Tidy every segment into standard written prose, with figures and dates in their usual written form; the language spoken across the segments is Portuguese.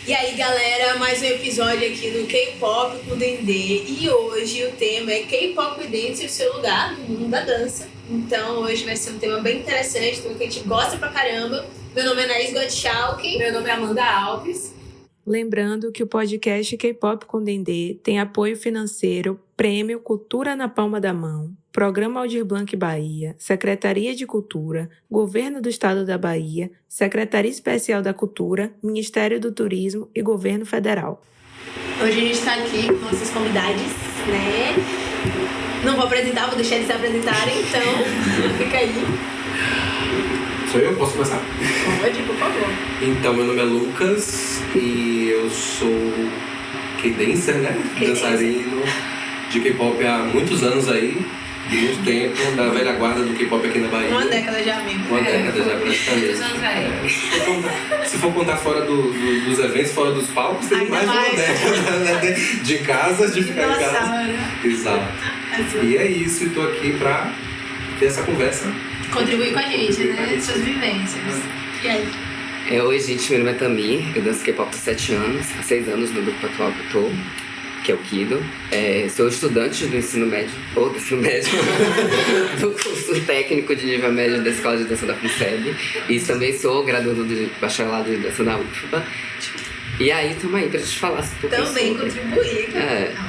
E aí, galera, mais um episódio aqui do K-Pop com Dendê. E hoje o tema é K-Pop Dance e o seu lugar no mundo da dança. Então hoje vai ser um tema bem interessante, um tema que a gente gosta pra caramba. Meu nome é Anaís Gottschalk. Meu nome é Amanda Alves. Lembrando que o podcast K-Pop com Dendê tem apoio financeiro, Prêmio Cultura na Palma da Mão, Programa Aldir Blanc Bahia, Secretaria de Cultura, Governo do Estado da Bahia, Secretaria Especial da Cultura, Ministério do Turismo e Governo Federal. Hoje a gente tá aqui com nossos convidados, né? Não vou apresentar, vou deixar eles se apresentarem, então fica aí. Sou eu? Posso começar? Pode, por favor. Então, meu nome é Lucas e eu sou K-dancer, né? Dançarino de K-pop há muitos anos aí, de muito tempo, da velha guarda do K-pop aqui na Bahia. Uma década já mesmo. Uma década já, praticamente. Muitos anos aí. Se for contar fora dos eventos, fora dos palcos, tem mais de uma década, né? De casa, de ficar em casa. Né? Exato. E é isso, e tô aqui pra ter essa conversa. Contribuir com a gente, né? Suas vivências. E aí? Oi, gente, meu nome é Tamir, eu danço K-pop há 7 anos, há 6 anos no grupo atual que eu tô, que é o Kido. Sou estudante do ensino médio, do curso técnico de nível médio da Escola de Dança da FUNSEB, e também sou graduando de bacharelado de dança da UFBA. E aí, estamos aí pra gente falar um pouco também sobre. Contribuir.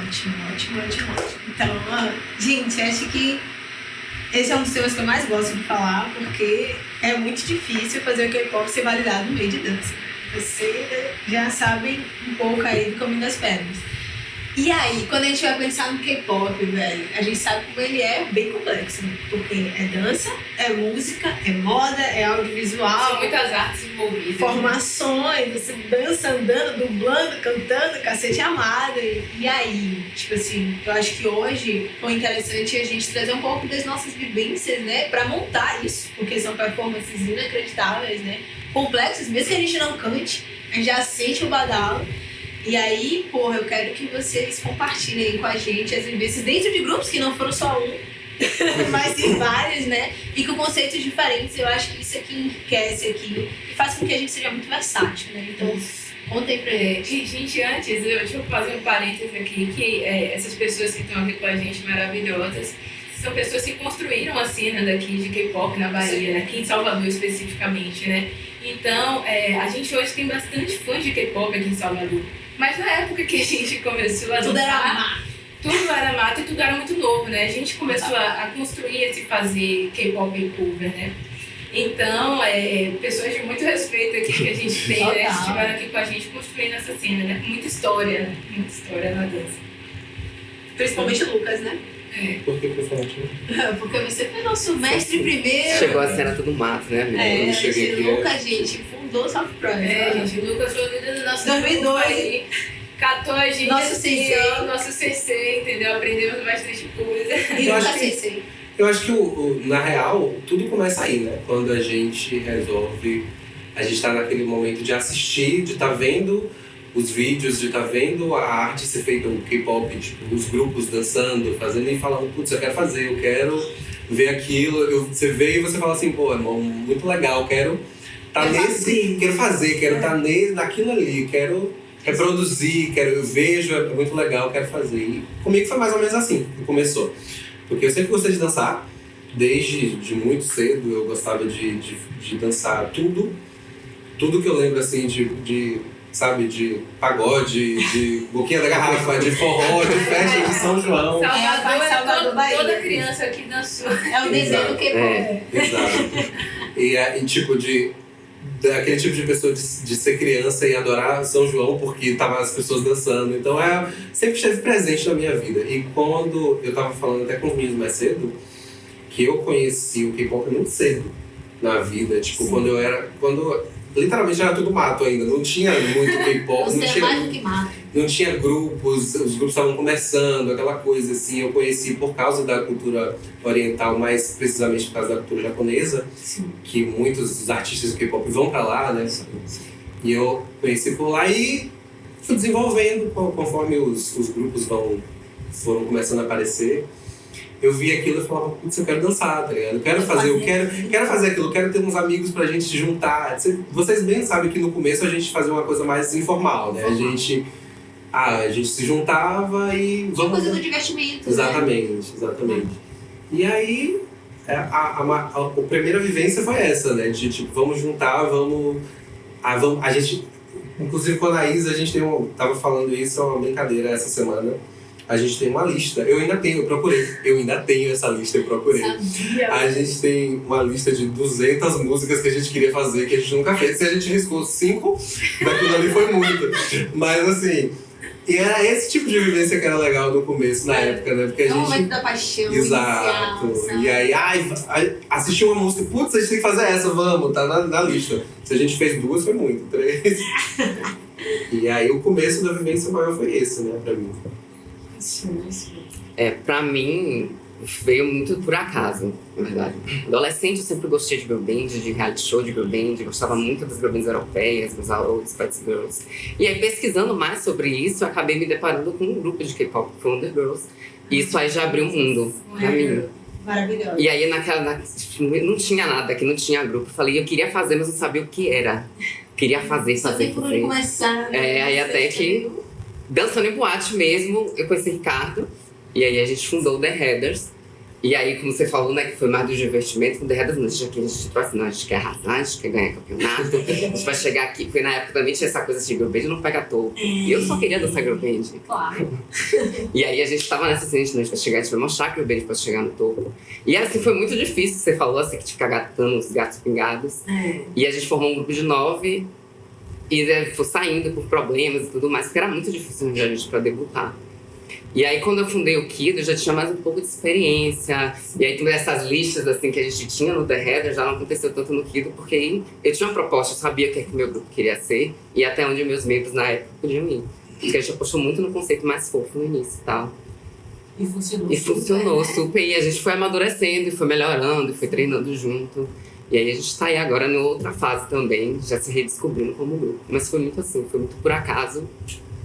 Ótimo. Então, gente, acho que esse é um dos temas que eu mais gosto de falar, porque é muito difícil fazer o K-pop ser validado no meio de dança. Vocês já sabem um pouco aí do caminho das pedras. E aí, quando a gente vai pensar no K-pop, velho, a gente sabe como ele é bem complexo, né? Porque é dança, é música, é moda, é audiovisual. São muitas artes envolvidas. Formações, você dança andando, dublando, cantando, cacete amado. E aí, tipo assim, eu acho que hoje foi interessante a gente trazer um pouco das nossas vivências, né? Pra montar isso, porque são performances inacreditáveis, né? Complexas, mesmo que a gente não cante, a gente já sente o badalo. E aí, porra, eu quero que vocês compartilhem aí com a gente as vivências dentro de grupos que não foram só um, mas sim vários, né? E com conceitos diferentes. Eu acho que isso aqui enriquece aqui e faz com que a gente seja muito versátil, né? Então, contem pra gente. Gente, antes, deixa eu fazer um parênteses aqui, que essas pessoas que estão aqui com a gente maravilhosas, são pessoas que construíram a cena daqui de K-pop na Bahia, né? Aqui em Salvador especificamente, né? Então, a gente hoje tem bastante fãs de K-pop aqui em Salvador. Mas na época que a gente começou a tudo dançar, era mato. Tudo era mato e tudo era muito novo, né? A gente começou a construir esse fazer K-pop cover, né? Então, pessoas de muito respeito aqui que a gente tem, né? Estiveram aqui com a gente construindo essa cena, né? Com muita história na dança. Principalmente o Lucas, né? Por que principalmente? Porque você foi nosso mestre primeiro. Chegou a cena tudo mato, né, amiga? Lucas, gente, fundou o Soft Project. Gente, o Lucas foi o líder do nosso 2002. Catou a gente, nosso CC, entendeu? Aprendemos bastante coisa. E Lucas CC. Eu acho que, na real, tudo começa aí, né? Quando a gente resolve, a gente tá naquele momento de assistir, de estar vendo os vídeos, de estar vendo a arte ser feita, o K-pop, tipo, os grupos dançando, fazendo e falando, putz, eu quero fazer, eu quero ver aquilo. Você vê e você fala assim, pô, irmão, muito legal, quero estar quero fazer, quero estar naquilo ali, quero reproduzir, eu vejo, é muito legal, quero fazer. E comigo foi mais ou menos assim que começou. Porque eu sempre gostei de dançar, desde muito cedo eu gostava de dançar tudo que eu lembro assim sabe, de pagode, de boquinha da garrafa, de forró, de festa de São João. Salvador, toda criança aqui dançou. É o desenho do K-pop. Exato. E tipo, aquele tipo de pessoa de ser criança e adorar São João porque tava as pessoas dançando. Então sempre esteve presente na minha vida. E quando eu tava falando até com os meninos mais cedo, que eu conheci o K-pop muito cedo na vida. Tipo, quando literalmente era tudo mato ainda, não tinha muito K-pop, não tinha grupos, os grupos estavam começando, aquela coisa assim. Eu conheci por causa da cultura oriental, mais precisamente por causa da cultura japonesa, que muitos dos artistas do K-pop vão pra lá, né? E eu conheci por lá e fui desenvolvendo conforme os grupos foram começando a aparecer. eu via aquilo e falava, putz, eu quero dançar, tá ligado? Eu quero fazer aquilo, eu quero ter uns amigos pra gente se juntar. Vocês bem sabem que no começo a gente fazia uma coisa mais informal, né? A gente se juntava e... Tinha coisa do divertimento, exatamente. E aí, a primeira vivência foi essa, né? De tipo, vamos juntar, a gente... Inclusive com a Anaís, a gente tava falando isso, é uma brincadeira essa semana. A gente tem uma lista, eu ainda tenho essa lista, eu procurei. Sabia. A gente tem uma lista de 200 músicas que a gente queria fazer, que a gente nunca fez. Se a gente riscou 5, daquilo ali foi muito. Mas assim, e era esse tipo de vivência que era legal no começo, na época, né? Porque a gente... É o momento da paixão exato. inicial, E aí, assisti uma música, putz, a gente tem que fazer essa, vamos, tá na lista. Se a gente fez 2, foi muito, 3. E aí o começo da vivência maior foi esse, né, pra mim. Pra mim, veio muito por acaso, na verdade. Adolescente, eu sempre gostei de girl band, de reality show de girl band, gostava muito das girl bands europeias, dos Old Spice Girls. E aí, pesquisando mais sobre isso, eu acabei me deparando com um grupo de K-pop, que foi Wonder Girls. E isso aí já abriu um mundo pra mim. Maravilhoso. E aí, não tinha nada, que não tinha grupo. Eu falei, eu queria fazer, mas não sabia o que era. Queria fazer. Só tem por onde começar. Aí até que, dançando em boate mesmo, eu conheci Ricardo. E aí a gente fundou o The Headers. E aí, como você falou, né, que foi mais do divertimento, com The Headers, a gente trouxe, a gente quer arrasar, a gente quer ganhar campeonato, a gente vai chegar aqui, porque na época também tinha essa coisa de girl band não pega topo. E eu só queria dançar girl band. Claro. E aí a gente tava nessa assim, a gente vai chegar, a gente vai mostrar que o band pode chegar no topo. E assim, foi muito difícil, você falou assim, que ficar gatando os gatos pingados. E a gente formou um grupo de 9 e foi saindo por problemas e tudo mais, porque era muito difícil a gente pra debutar. E aí, quando eu fundei o Kido, eu já tinha mais um pouco de experiência. E aí, todas essas listas assim, que a gente tinha no The Header já não aconteceu tanto no Kido, porque eu tinha uma proposta, eu sabia o que o meu grupo queria ser e até onde meus membros na época podiam ir. Porque a gente apostou muito no conceito mais fofo no início e tal. E funcionou. E funcionou super. E a gente foi amadurecendo, e foi melhorando, e foi treinando junto. E aí, a gente tá aí agora em outra fase também, já se redescobrindo como grupo. Mas foi muito assim, foi muito por acaso.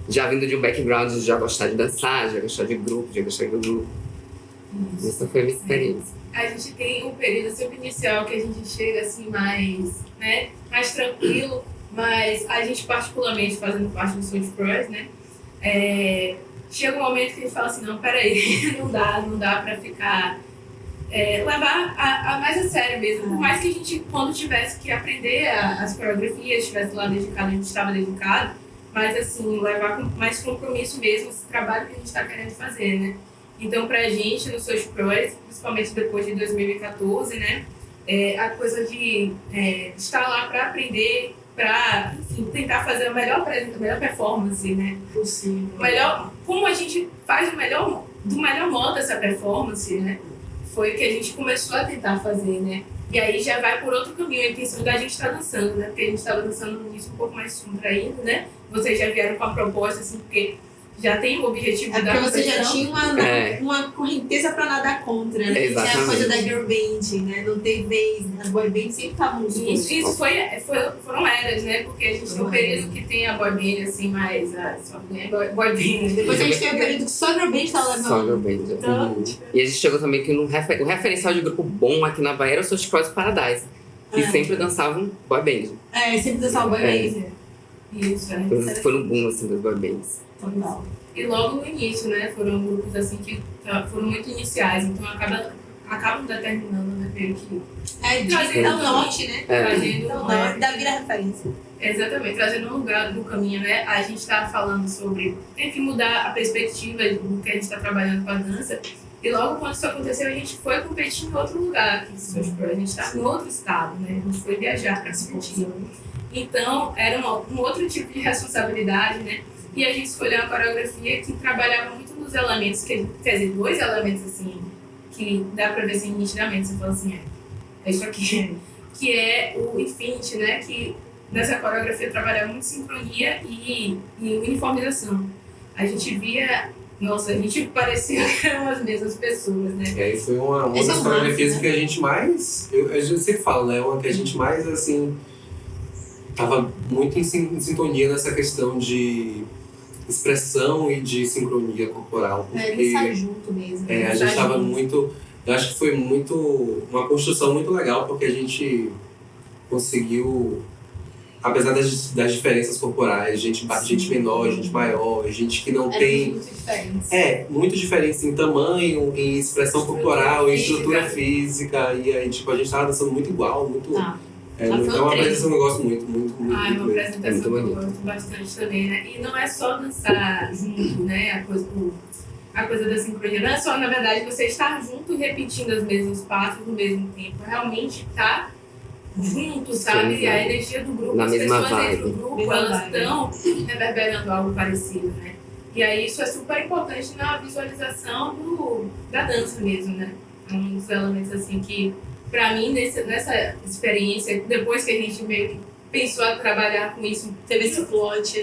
Já vindo de um background de já gostar de dançar, já gostar de grupo, já gostar do grupo. Essa foi a minha experiência. A gente tem um período sempre inicial que a gente chega assim mais, né, mais tranquilo, mas a gente particularmente fazendo parte do Soul Pros, né, chega um momento que a gente fala assim, não, peraí, não dá pra ficar, levar a mais a sério mesmo. Por mais que a gente, quando tivesse que aprender as coreografias, estivesse lá dedicado, a gente estava dedicado, mas assim, levar com mais compromisso mesmo esse trabalho que a gente está querendo fazer, né? Então, pra gente, no Soul Pros, principalmente depois de 2014, né? A coisa de estar lá para aprender, para, enfim, tentar fazer a melhor performance, né? Possível. Como a gente faz do melhor modo essa performance, né? Foi o que a gente começou a tentar fazer, né? E aí já vai por outro caminho, a intenção da gente estar dançando, né? Porque a gente estava dançando no início um pouco mais contraído, né? Vocês já vieram com a proposta, assim, porque já tem o objetivo da porque você já tinha É. uma correnteza pra nadar contra, né? Exatamente. Tinha a coisa da girl band, né? Não tem vez, as boy bands sempre estavam nos cursos. Isso foram eras, né? Porque a gente tem um período que tem a boy band, assim, mais boy band. Depois a gente tem o período que só girl band tá levando. Só girl band, exatamente. E a gente chegou também que o referencial de grupo bom aqui na Bahia era o Soul Pros Paradise. Que sempre dançavam boy band. Sempre dançava boy band. Isso, Foi no boom, assim, das boy bands. Total. E logo no início, né? Foram grupos, assim, que foram muito iniciais. Então, acabam determinando, né? Meio que... Trazendo ao norte, né? Trazendo Ao norte, da vira referência. Exatamente, trazendo um lugar do caminho, né? A gente está falando sobre, enfim, mudar a perspectiva do que a gente está trabalhando com a dança. E logo quando isso aconteceu, a gente foi competir em outro lugar. A gente está em outro estado, né? A gente foi viajar para competir. Então, era um outro tipo de responsabilidade, né? E a gente escolheu uma coreografia que trabalhava muito nos elementos, quer dizer, 2 elementos, assim, que dá para ver assim, nitidamente. Você fala assim, é isso aqui. Que é o Infinity, né? Que nessa coreografia trabalhava muito sincronia e uniformização. A gente via... Nossa, a gente parecia que eram as mesmas pessoas, né? E aí foi uma das coreografias que a gente mais... A gente sempre fala, né? Uma que a gente mais, assim... Tava muito em sintonia nessa questão de expressão e de sincronia corporal. Porque Dançar junto mesmo. a gente estava muito... Eu acho que foi uma construção muito legal, porque a gente conseguiu, apesar das diferenças corporais, gente menor, gente maior, gente que não tem... muito diferentes. Muito diferentes em tamanho, em expressão corporal, em estrutura física. E aí, tipo, a gente tava dançando muito igual, muito... É uma apresentação que eu gosto muito. É uma apresentação que eu gosto bastante também, né? E não é só dançar junto, né? A coisa da sincronia. Não é só, na verdade, você estar junto repetindo os mesmos passos no mesmo tempo. Realmente estar junto, sabe? Sim, a energia do grupo, na as mesma pessoas dentro do vibe. grupo, elas estão reverberando algo parecido, né? E aí isso é super importante na visualização da dança mesmo, né? É um dos elementos, assim, que pra mim, nessa experiência, depois que a gente meio que pensou a trabalhar com isso, Teve esse plot.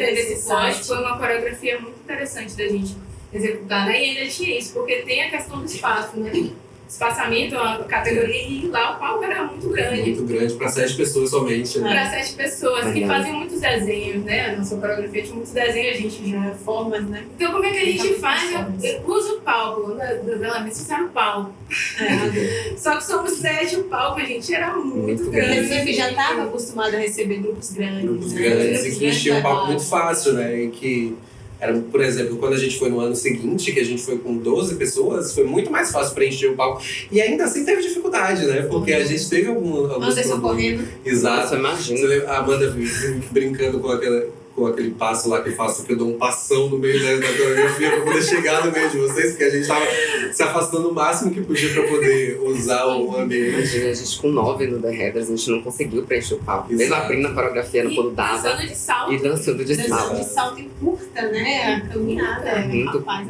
foi uma coreografia muito interessante da gente executar, né? E ainda tinha isso, porque tem a questão do espaço, né? Espaçamento é uma categoria e lá o palco era muito grande. Muito grande, para 7 pessoas somente, né? Para 7 pessoas que faziam muitos desenhos, né? A nossa coreografia tinha muitos desenhos, a gente já formas, né? Então como é que a gente faz? Usa o palco, vocês usaram o palco. Só que somos 7, o palco, a gente era muito grande. O Recife já estava acostumado a receber grupos grandes. Grupos grandes e que enchiam um palco muito fácil, né? E que era, por exemplo, quando a gente foi no ano seguinte, que a gente foi com 12 pessoas, foi muito mais fácil preencher o palco. E ainda assim teve dificuldade, né? Porque a gente teve alguns Anderson correndo. Exato. Nossa, imagina. Você lembra? A Amanda brincando com aquele passo lá que eu faço, que eu dou um passão no meio da coreografia pra poder chegar no meio de vocês, porque a gente tava se afastando o máximo que podia pra poder usar o ambiente. Imagina, a gente com 9 no The Headers, a gente não conseguiu preencher o palco. Exato. Mesmo abrindo a coreografia no quando dava. Dançando de salto. E dançando de salto. De salto e curta, né? A caminhada. Muito. Rapaz,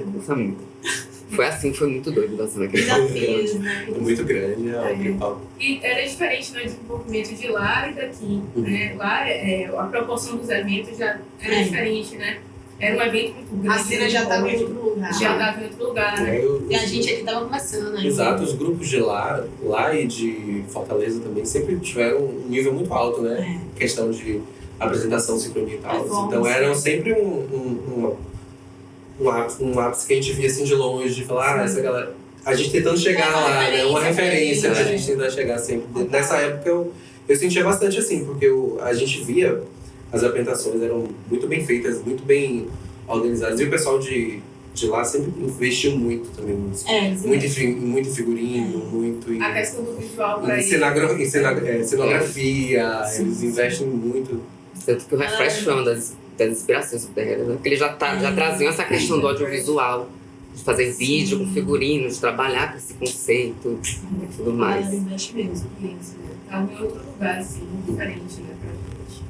Foi assim, foi muito doido dançando aquele palco desafios, grande. né? Muito grande, aquele palco. E era diferente no desenvolvimento de lá e daqui, né? Lá a proporção dos eventos já era diferente, né? Era um evento muito grande. A cena já estava em outro lugar. Já estava em outro lugar, né? E a gente aqui estava começando, né? Exato, os grupos de lá e de Fortaleza também sempre tiveram um nível muito alto, né? Questão de apresentação, sincronia e tal. Então eram sempre um ápice que a gente via assim de longe, de falar, essa galera. A gente tentando chegar lá, né? Uma referência pra gente tentar chegar sempre. Nessa época eu sentia bastante assim, porque a gente via as apresentações eram muito bem feitas, muito bem organizadas. E o pessoal de lá sempre investiu muito também nisso. Muito em figurino, muito em... A questão do visual pra cenografia, eles investem muito. Tanto que o Refresh foi uma das inspirações do The Headers, né? Porque eles já traziam essa questão do audiovisual, de fazer vídeo com figurinos, de trabalhar com esse conceito e tudo mais. Investe mesmo. Isso, né? Tá em outro lugar, assim, diferente, né?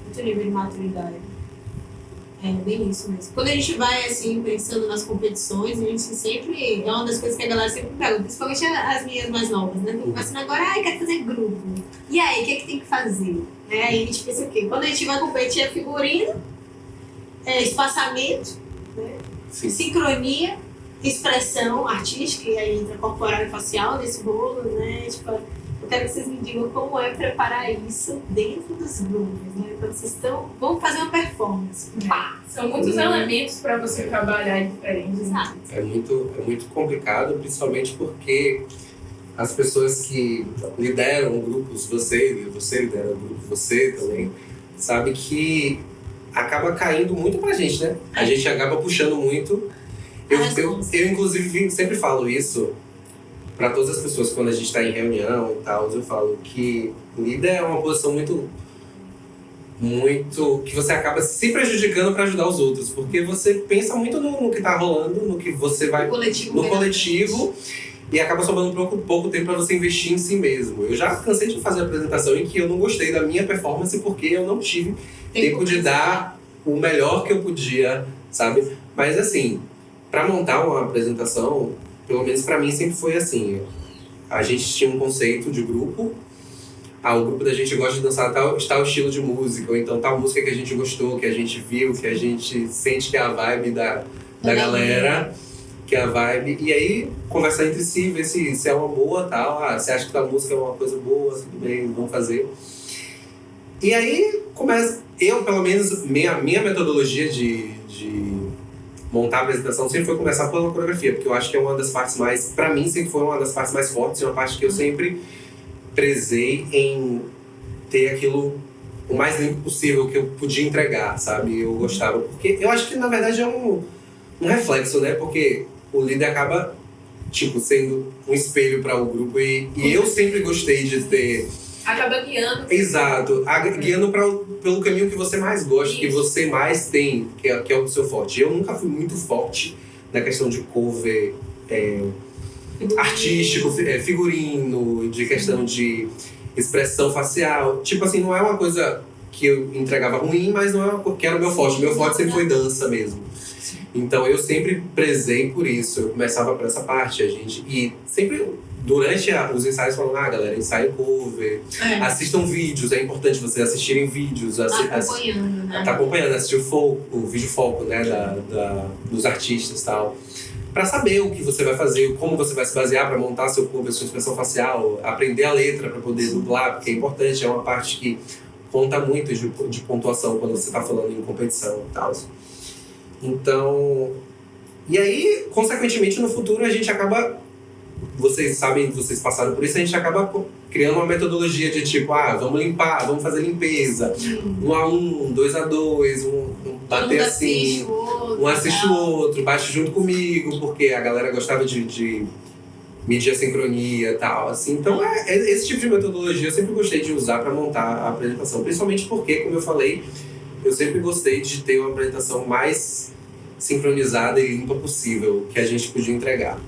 Muito nível de maturidade. É bem isso mesmo. Quando a gente vai, assim, pensando nas competições, a gente sempre... É uma das coisas que a galera sempre pergunta, principalmente as minhas mais novas, né? Tô começando agora, quero fazer grupo. E aí, o que é que tem que fazer? Aí a gente pensa o quê? Quando a gente vai competir é figurino, espaçamento, né? Sincronia, expressão artística, e aí entra corporal e facial nesse bolo, né? Tipo, eu quero que vocês me digam como é preparar isso dentro dos grupos, né? Quando vocês vão fazer uma performance. São muitos elementos para você trabalhar diferentes. Exato. É muito complicado, principalmente porque as pessoas que lideram grupos, você lidera grupo, você também, sabe que acaba caindo muito pra gente, né? A gente acaba puxando muito. Eu inclusive, sempre falo isso para todas as pessoas quando a gente está em reunião e tal. Eu falo que líder é uma posição muito que você acaba se prejudicando para ajudar os outros, porque você pensa muito no que tá rolando, no que você vai no coletivo e acaba sobrando pouco tempo para você investir em si mesmo. Eu já cansei de fazer apresentação em que eu não gostei da minha performance porque eu não tive tempo de dar o melhor que eu podia, sabe? Mas assim, para montar uma apresentação, pelo menos para mim sempre foi assim. A gente tinha um conceito de grupo. O grupo da gente gosta de dançar tal estilo de música, ou então tal música que a gente gostou, que a gente viu, que a gente sente que é a vibe da galera, que é a vibe. E aí, conversar entre si, ver se é uma boa, tal. Você acha que tal música é uma coisa boa, tudo bem, vamos fazer. E aí, começa... Eu, pelo menos, minha metodologia de montar a apresentação sempre foi começar pela coreografia, porque eu acho que é uma das partes mais, pra mim sempre foi uma das partes mais fortes, e uma parte que eu sempre prezei em ter aquilo o mais limpo possível que eu podia entregar, sabe? Eu gostava, porque eu acho que na verdade é um reflexo, né? Porque o líder acaba, tipo, sendo um espelho para o grupo, e eu sempre gostei de ter... Acaba guiando. Exato, guiando pelo caminho que você mais gosta, que você mais tem, que é o seu forte. Eu nunca fui muito forte na questão de cover artístico, figurino, de questão de expressão facial. Tipo assim, não é uma coisa que eu entregava ruim, mas não é uma coisa que era o meu forte. Meu forte sempre foi dança mesmo. Então eu sempre prezei por isso. Eu começava por essa parte, e sempre durante os ensaios falando, galera, ensaio cover, assistam vídeos, é importante vocês assistirem vídeos, acompanhando, né? Tá acompanhando, assistir o vídeo foco, né, dos artistas e tal. Pra saber o que você vai fazer, como você vai se basear pra montar seu cover, sua expressão facial, aprender a letra pra poder dublar, porque é importante, é uma parte que conta muito de pontuação quando você tá falando em competição e tal. Então, e aí, consequentemente, no futuro a gente acaba, vocês sabem, vocês passaram por isso, a gente acaba criando uma metodologia de tipo, vamos limpar, vamos fazer limpeza, 1 a 1, 2 a 2, bater assim, um assiste o outro, bate junto comigo, porque a galera gostava de medir a sincronia e tal, assim. Então, esse tipo de metodologia eu sempre gostei de usar para montar a apresentação, principalmente porque, como eu falei, eu sempre gostei de ter uma apresentação mais sincronizada e limpa possível que a gente podia entregar.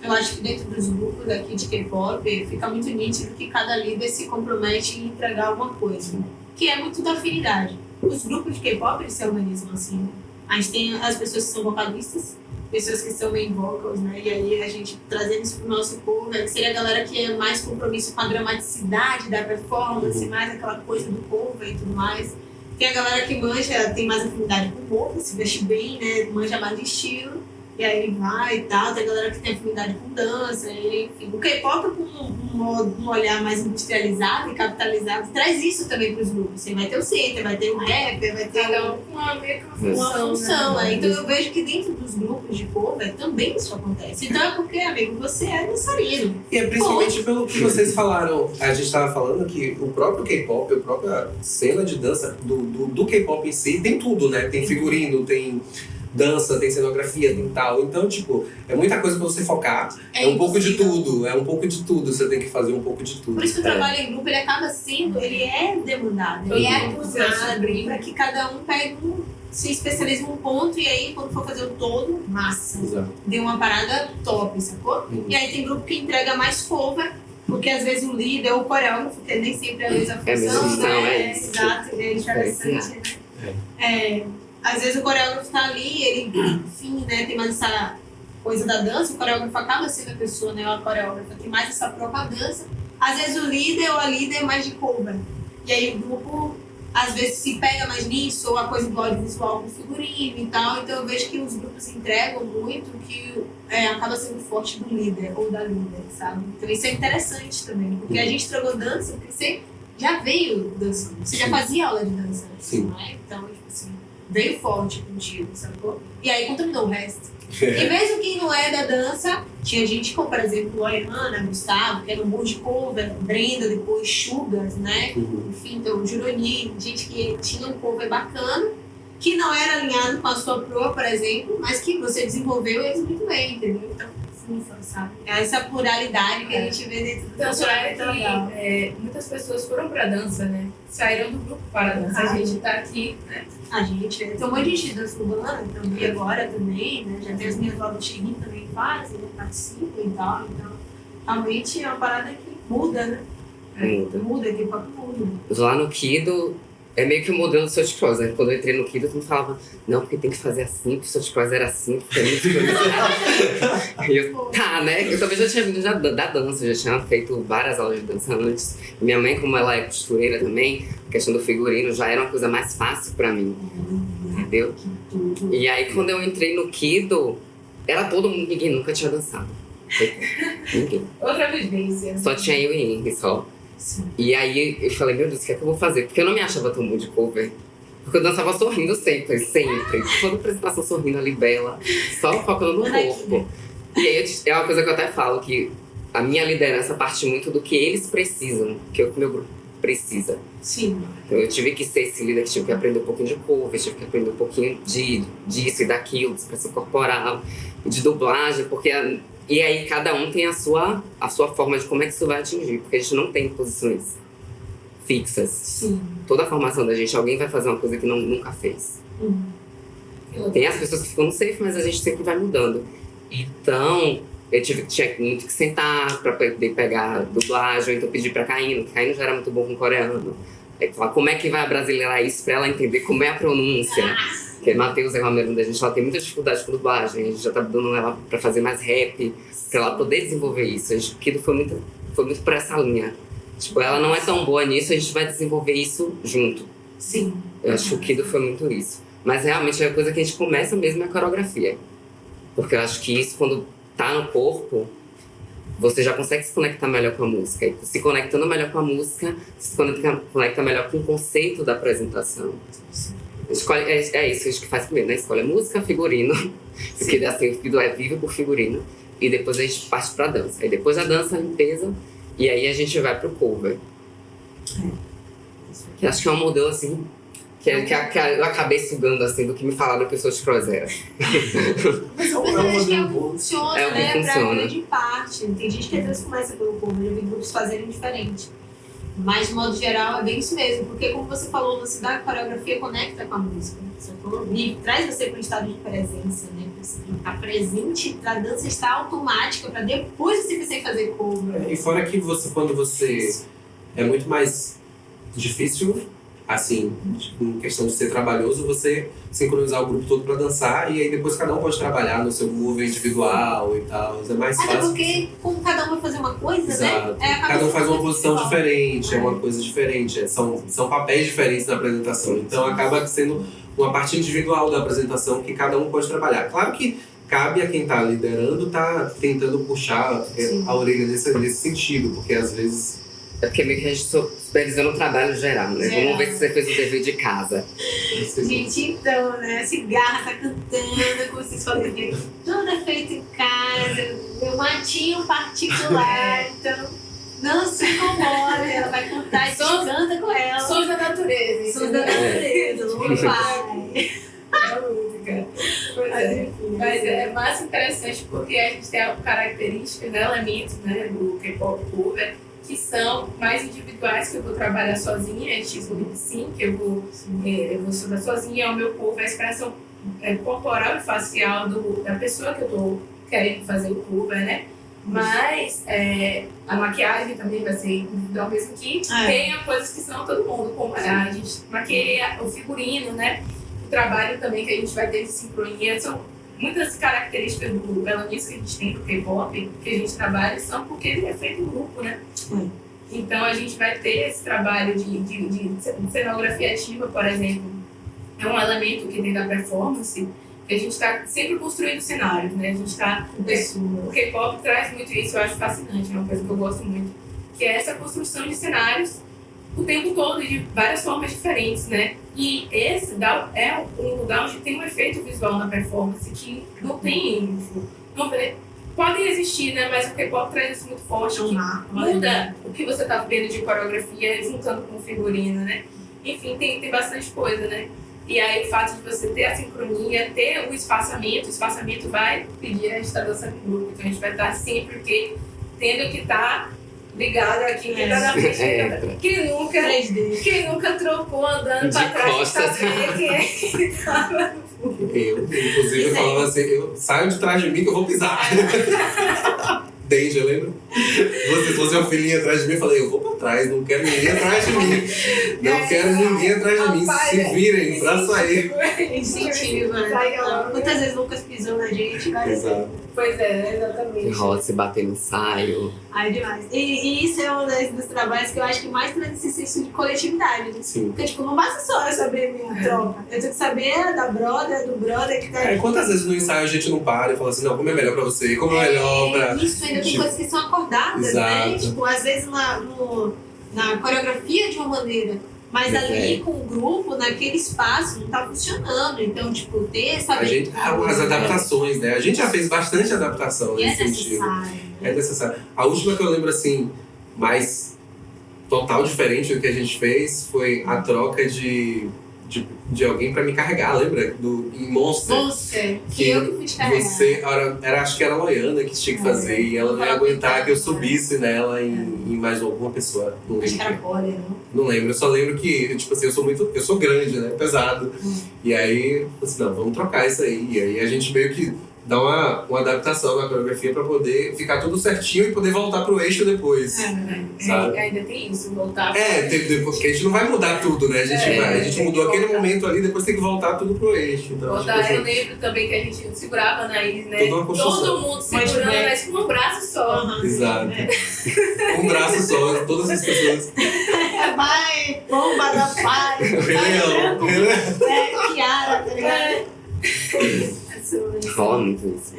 Eu acho que dentro dos grupos aqui de K-pop fica muito nítido que cada líder se compromete em entregar alguma coisa, que é muito da afinidade. Os grupos de K-pop eles se organizam assim, né? A gente tem as pessoas que são vocalistas, pessoas que são main vocals, né? E aí a gente trazendo isso pro nosso cover, que seria a galera que é mais compromisso com a dramaticidade da performance, mais aquela coisa do cover e tudo mais. Tem a galera que manja, tem mais afinidade com roupa, se veste bem, né? Manja mais de estilo. E aí vai e tal. Tem a galera que tem afinidade com dança, e, enfim. O K-pop com um olhar mais industrializado e capitalizado traz isso também para os grupos. Você vai ter o center, vai ter o rapper, vai ter uma função. Né? Então eu vejo que dentro dos grupos de cover também isso acontece. Então é porque, amigo, você é dançarino. E é principalmente pelo que vocês falaram. A gente estava falando que o próprio K-pop, a própria cena de dança do K-pop em si tem tudo, né? Tem figurino, tem dança, tem cenografia, tem tal. Então, tipo, é muita coisa pra você focar. É um pouco de tudo. É um pouco de tudo. Você tem que fazer um pouco de tudo. Por isso que o trabalho em grupo, ele acaba sendo, ele é demandado. Ele é turmado pra que cada um pegue se especialize em um ponto e aí, quando for fazer o todo, massa. Exato. Dê uma parada top, sacou? E aí tem grupo que entrega mais cover, porque às vezes o líder ou o coreógrafo, que nem sempre é a mesma função, né? Exato, é interessante, né? Às vezes o coreógrafo tá ali, ele, enfim, né, tem mais essa coisa da dança, o coreógrafo acaba sendo a pessoa, né, a coreógrafa tem mais essa própria dança. Às vezes o líder ou a líder é mais de cover. E aí o grupo, às vezes, se pega mais nisso, ou a coisa do audiovisual com figurino e tal. Então eu vejo que os grupos entregam muito que acaba sendo forte do líder ou da líder, sabe? Então isso é interessante também, porque a gente trocou dança, porque você já veio dançando, você já fazia aula de dança, não é? Então, tipo assim, veio forte contigo, sacou? E aí contaminou o resto. E mesmo quem não é da dança, tinha gente como, por exemplo, Loiana, Gustavo, que era um monte de cover, Brenda, depois Sugas, né? Enfim, então Juroni, gente que tinha um cover bacana, que não era alinhado com a sua proa, por exemplo, mas que você desenvolveu eles muito bem, entendeu? Então, funfa, sabe? É essa pluralidade que a gente vê dentro do dançar. Muitas pessoas foram pra dança, né? Saíram do grupo para a dança. A gente tá aqui, né? A gente tem um monte de gente de dança urbana, então, e agora também, né? Já tem as minhas lá do Cheirinho também fazem, né? Participam e tal. Então, realmente é uma parada que muda, né? Muda, que papo muda. Lá no Kido, é meio que o modelo do South Cross, né? Quando eu entrei no Kido, tu me falava, não, porque tem que fazer assim, porque o South Cross era assim, porque é muito E eu, tá, né? Eu também já tinha vindo da dança, já tinha feito várias aulas de dança antes. Minha mãe, como ela é costureira também, a questão do figurino já era uma coisa mais fácil pra mim, entendeu? E aí, quando eu entrei no Kido, era todo mundo, ninguém nunca tinha dançado. Ninguém. Outra vivência. Só tinha eu e Henry, só. Sim. E aí eu falei, meu Deus, o que é que eu vou fazer? Porque eu não me achava tão bom de cover. Porque eu dançava sorrindo sempre. Toda apresentação sorrindo ali, bela, só focando no corpo. E aí é uma coisa que eu até falo, que a minha liderança parte muito do que eles precisam, que o meu grupo precisa. Sim. Então eu tive que ser esse líder, que tive que aprender um pouquinho de cover, tive que aprender um pouquinho disso e daquilo, de expressão corporal, de dublagem, porque e aí cada um tem a sua forma de como é que isso vai atingir, porque a gente não tem posições fixas. Sim. Toda a formação da gente, alguém vai fazer uma coisa que nunca fez. Tem as pessoas que ficam no safe, mas a gente sempre vai mudando. Então, eu tinha muito que sentar pra poder pegar dublagem, ou então pedir pra Caíno, que Caíno já era muito bom com coreano. Aí falar como é que vai abrasileirar isso pra ela entender como é a pronúncia. Porque Matheus é uma amiga da gente, ela tem muita dificuldade com dublagem, a gente já tá dando ela pra fazer mais rap, pra ela poder desenvolver isso. A gente, o Kido foi muito por essa linha. Tipo, ela não é tão boa nisso, a gente vai desenvolver isso junto. Sim. Eu acho que o Kido foi muito isso. Mas realmente a coisa que a gente começa mesmo é a coreografia. Porque eu acho que isso, quando tá no corpo, você já consegue se conectar melhor com a música. E se conectando melhor com a música, você se conecta melhor com o conceito da apresentação. É isso que a gente faz primeiro, né? Escolhe música, figurino. Porque assim, o Kido é vivo por figurino. E depois a gente parte pra dança. Aí depois da dança, a limpeza. E aí a gente vai pro cover. Que acho que é um modelo assim, que eu acabei sugando assim do que me falaram que eu sou de Cruzeiro. Mas eu acho que é o que funciona, É o que né? funciona. Pra grande parte. Tem gente que às vezes começa pelo cover, eu vi grupos fazerem diferente. Mas, de modo geral, é bem isso mesmo. Porque, como você falou, você dá a coreografia conecta com a música. E traz você para um estado de presença, né? Você estar presente pra dança estar automática, para depois você conseguir fazer cover. E fora que quando você... É muito mais difícil, assim, em questão de ser trabalhoso, você sincronizar o grupo todo pra dançar e aí depois cada um pode trabalhar no seu move individual e tal. É mais Até fácil. porque, como cada um vai fazer uma coisa, Exato. né? Cada um faz uma sendo posição igual. diferente, é uma coisa diferente. São papéis diferentes na apresentação. Então acaba sendo uma parte individual da apresentação que cada um pode trabalhar. Claro que cabe a quem está liderando tá tentando puxar a orelha nesse sentido, porque às vezes... É porque meio que a gente supervisando o trabalho geral, né? Geral. Vamos ver se você fez o dever de casa. Gente, então, né? Cigarra tá cantando, como vocês falam aqui. Tudo é feito em casa, meu matinho particular, então não se incomoda, ela vai cantar e Sons- canta com ela. Sons da natureza. Sons da natureza, não vai. É música. Pois é. Mas é mais interessante porque a gente tem características, né, elementos, né, do K-pop cover, que são mais individuais, que eu vou trabalhar sozinha, tipo lip sync, eu vou estudar sozinha, o meu cover, a expressão corporal e facial da pessoa que eu tô querendo fazer o cover, né? Mas a maquiagem também vai ser individual, mesmo que tenha coisas que são todo mundo, como a gente maqueia o figurino, né? O trabalho também que a gente vai ter de sincronia, são muitas características do melanismo que a gente tem do K-pop, que a gente trabalha, são porque ele é feito em grupo, né? Então a gente vai ter esse trabalho de cenografia ativa, por exemplo, é um elemento que tem da performance, que a gente está sempre construindo cenários, né? A gente está... O K-pop traz muito isso, eu acho fascinante, é uma coisa que eu gosto muito, que é essa construção de cenários o tempo todo, de várias formas diferentes, né? E esse é um lugar onde tem um efeito visual na performance que não tem... Podem existir, né? Mas o K-pop traz isso muito forte, que muda o que você está vendo de coreografia juntando com o figurino, né? Enfim, tem bastante coisa, né? E aí o fato de você ter a sincronia, ter o espaçamento vai pedir a gente estar dançando em grupo. Então a gente vai estar sempre tendo que estar ligado aqui, quem tá na frente. Quem nunca trocou andando pra trás de saber quem é que tava. Eu, inclusive, eu falava assim, eu saio de trás de mim que eu vou pisar. Danger, lembra? Se fosse uma filhinha atrás de mim, eu falei, eu vou pra trás, não quero ninguém atrás de mim. Não quero ninguém atrás de mim. Se virem pra sair. Incentiva, né? Muitas vezes Lucas pisou na gente, vai. Exato. Pois é, exatamente. Rola se bater no ensaio. Ai, demais. E isso é um dos trabalhos que eu acho que mais traz esse senso de coletividade, né? Sim. Porque, tipo, não basta só eu saber minha tropa. Eu tenho que saber da brother, do brother que tá aí. Quantas vezes no ensaio a gente não para e fala assim, não, como é melhor pra você, como é melhor pra... Isso, ainda tem Tipo, coisas que são acordadas, né? exato. Tipo, às vezes na coreografia de uma maneira, Mas ali com o grupo, naquele espaço, não tá funcionando. Então, tipo, ter essa... As adaptações, né? A gente já fez bastante adaptação nesse sentido. É necessário. A última que eu lembro, assim, mais total diferente do que a gente fez foi a troca de alguém pra me carregar, lembra? Em Monster. Monster, que eu que fui te carregar. Você, acho que era a Loiana que tinha que fazer, e ela não ia aguentar que eu subisse nela em mais alguma pessoa. Não lembro. Acho que era Polly, não? Não lembro, eu só lembro que, tipo assim, eu sou grande, né? Pesado. E aí, eu assim, não, vamos trocar isso aí. E aí a gente meio que dá uma adaptação na coreografia pra poder ficar tudo certinho e poder voltar pro eixo depois. Sabe? Ainda tem isso, voltar. Porque a gente não vai mudar tudo, né? A gente mudou aquele momento ali, depois tem que voltar tudo pro eixo. Então, eu lembro também que a gente segurava na Iris, né? Todo mundo segurando, mas com um braço só. Exato. Um braço só, todas as pessoas. Vai, bomba da paz. Kiara, tá ligado? Rola muito isso.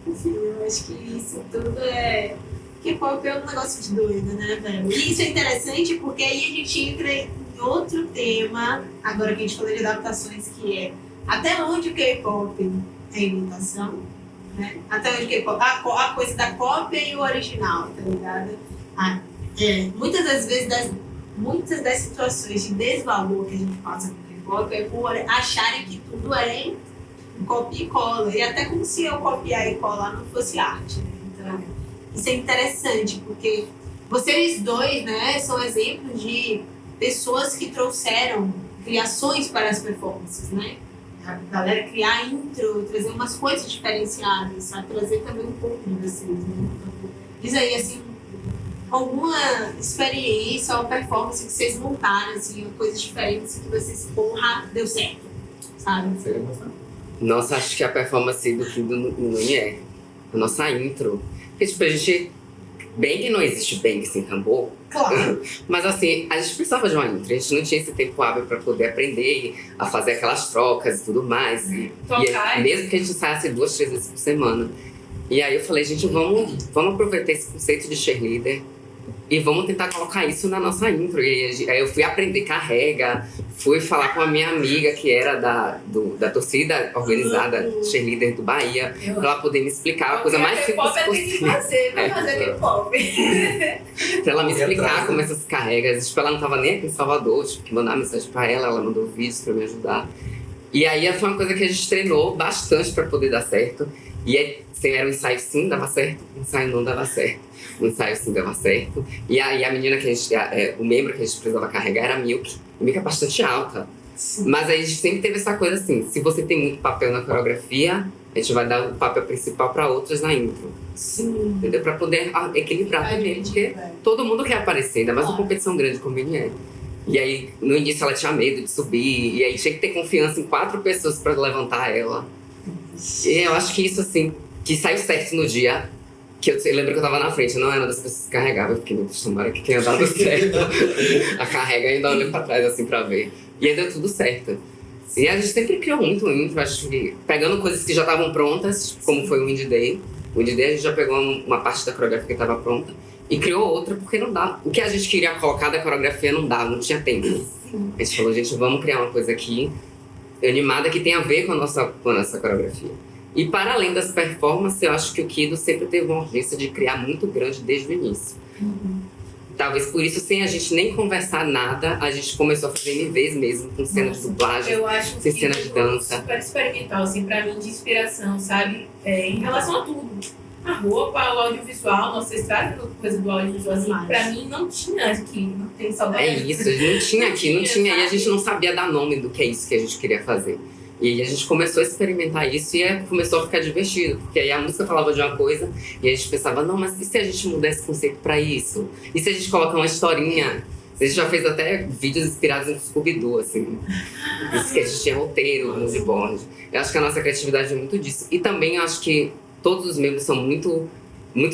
Enfim, eu acho que isso tudo é... K-pop é um negócio de doido, né, velho? E isso é interessante porque aí a gente entra em outro tema, agora que a gente falou de adaptações, que é até onde o K-pop é imitação, né? Até onde o K-pop... A coisa da cópia e o original, tá ligado? Muitas das situações de desvalor que a gente passa com K-pop é por acharem que tudo é copia e cola. E até como se eu copiar e colar não fosse arte, né? Então, isso é interessante, porque vocês dois, né, são exemplos de pessoas que trouxeram criações para as performances, né? A galera criar intro, trazer umas coisas diferenciadas, sabe? Trazer também um pouco de vocês, né? Então, diz aí, assim, alguma experiência ou performance que vocês montaram, assim, coisas diferentes que vocês, porra, deu certo, sabe? Nossa, acho que a performance do Kido no é a nossa intro. Porque, tipo, a gente... Bang não existe bang sem tambor. Claro. Mas, assim, a gente precisava de uma intro. A gente não tinha esse tempo hábil pra poder aprender a fazer aquelas trocas e tudo mais. E mesmo que a gente ensaiasse 2, 3 vezes por semana. E aí eu falei, gente, vamos aproveitar esse conceito de cheerleader e vamos tentar colocar isso na nossa intro. E aí eu fui aprender carrega, fui falar com a minha amiga que era da torcida organizada cheerleader do Bahia, pra ela poder me explicar a coisa mais simples possível. Fazer K-pop. Pra ela me explicar como essas carregas. Tipo, ela não tava nem aqui em Salvador, tive que mandar mensagem pra ela mandou vídeos pra me ajudar. E aí foi uma coisa que a gente treinou bastante pra poder dar certo. E aí, era um ensaio sim, dava certo, um ensaio não dava certo. Um ensaio sim dava certo. E aí a menina que a gente, o membro que a gente precisava carregar era a Milk. A Milk é bastante alta. Sim. Mas aí a gente sempre teve essa coisa assim, se você tem muito papel na coreografia, a gente vai dar o papel principal para outras na intro. Sim. Entendeu? Pra poder equilibrar também, porque todo mundo quer aparecer, ainda mais uma competição grande como ele é. E aí, no início ela tinha medo de subir, e aí tinha que ter confiança em 4 pessoas para levantar ela. E eu acho que isso, assim, que saiu certo no dia, que eu lembro que eu tava na frente, eu não era uma das pessoas que carregava, eu fiquei muito acostumada que quem andava certo a carrega ainda olhando pra trás, assim, pra ver. E aí deu tudo certo. E a gente sempre criou muito intro, acho que pegando coisas que já estavam prontas, como foi o Indie Day. O Indie Day a gente já pegou uma parte da coreografia que estava pronta e criou outra, porque não dá. O que a gente queria colocar da coreografia não dava, não tinha tempo. A gente falou, gente, vamos criar uma coisa aqui animada que tem a ver com a nossa coreografia. E para além das performances, eu acho que o Kido sempre teve uma urgência de criar muito grande desde o início. Talvez por isso, sem a gente nem conversar nada, a gente começou a fazer MVs mesmo, com cena de dublagem, eu acho sem cena de dança. Super experimental, assim, pra mim, de inspiração, sabe? Em relação a tudo. A roupa, o audiovisual, vocês trazem coisa do audiovisual, assim, pra mim não tinha aqui, não tem saudade. É isso, não tinha aqui, não tinha, e a gente não sabia dar nome do que é isso que a gente queria fazer. E aí a gente começou a experimentar isso e começou a ficar divertido, porque aí a música falava de uma coisa e a gente pensava, não, mas e se a gente mudar esse conceito pra isso? E se a gente colocar uma historinha? A gente já fez até vídeos inspirados em Scooby-Doo, assim. Isso que a gente tinha roteiro, moodboard. Eu acho que a nossa criatividade é muito disso. E também eu acho que todos os membros são muito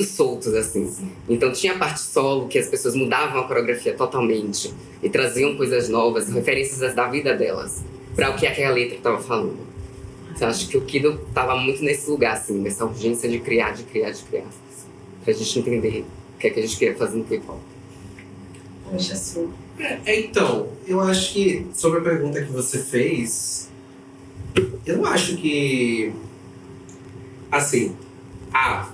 soltos, assim. Então tinha a parte solo, que as pessoas mudavam a coreografia totalmente e traziam coisas novas, referências da vida delas, para o que aquela letra estava falando. Então acho que o Kido estava muito nesse lugar, assim, nessa urgência de criar, pra gente entender o que é que a gente queria fazer no K-pop. Poxa, sua. Então, eu acho que sobre a pergunta que você fez, eu não acho que, assim,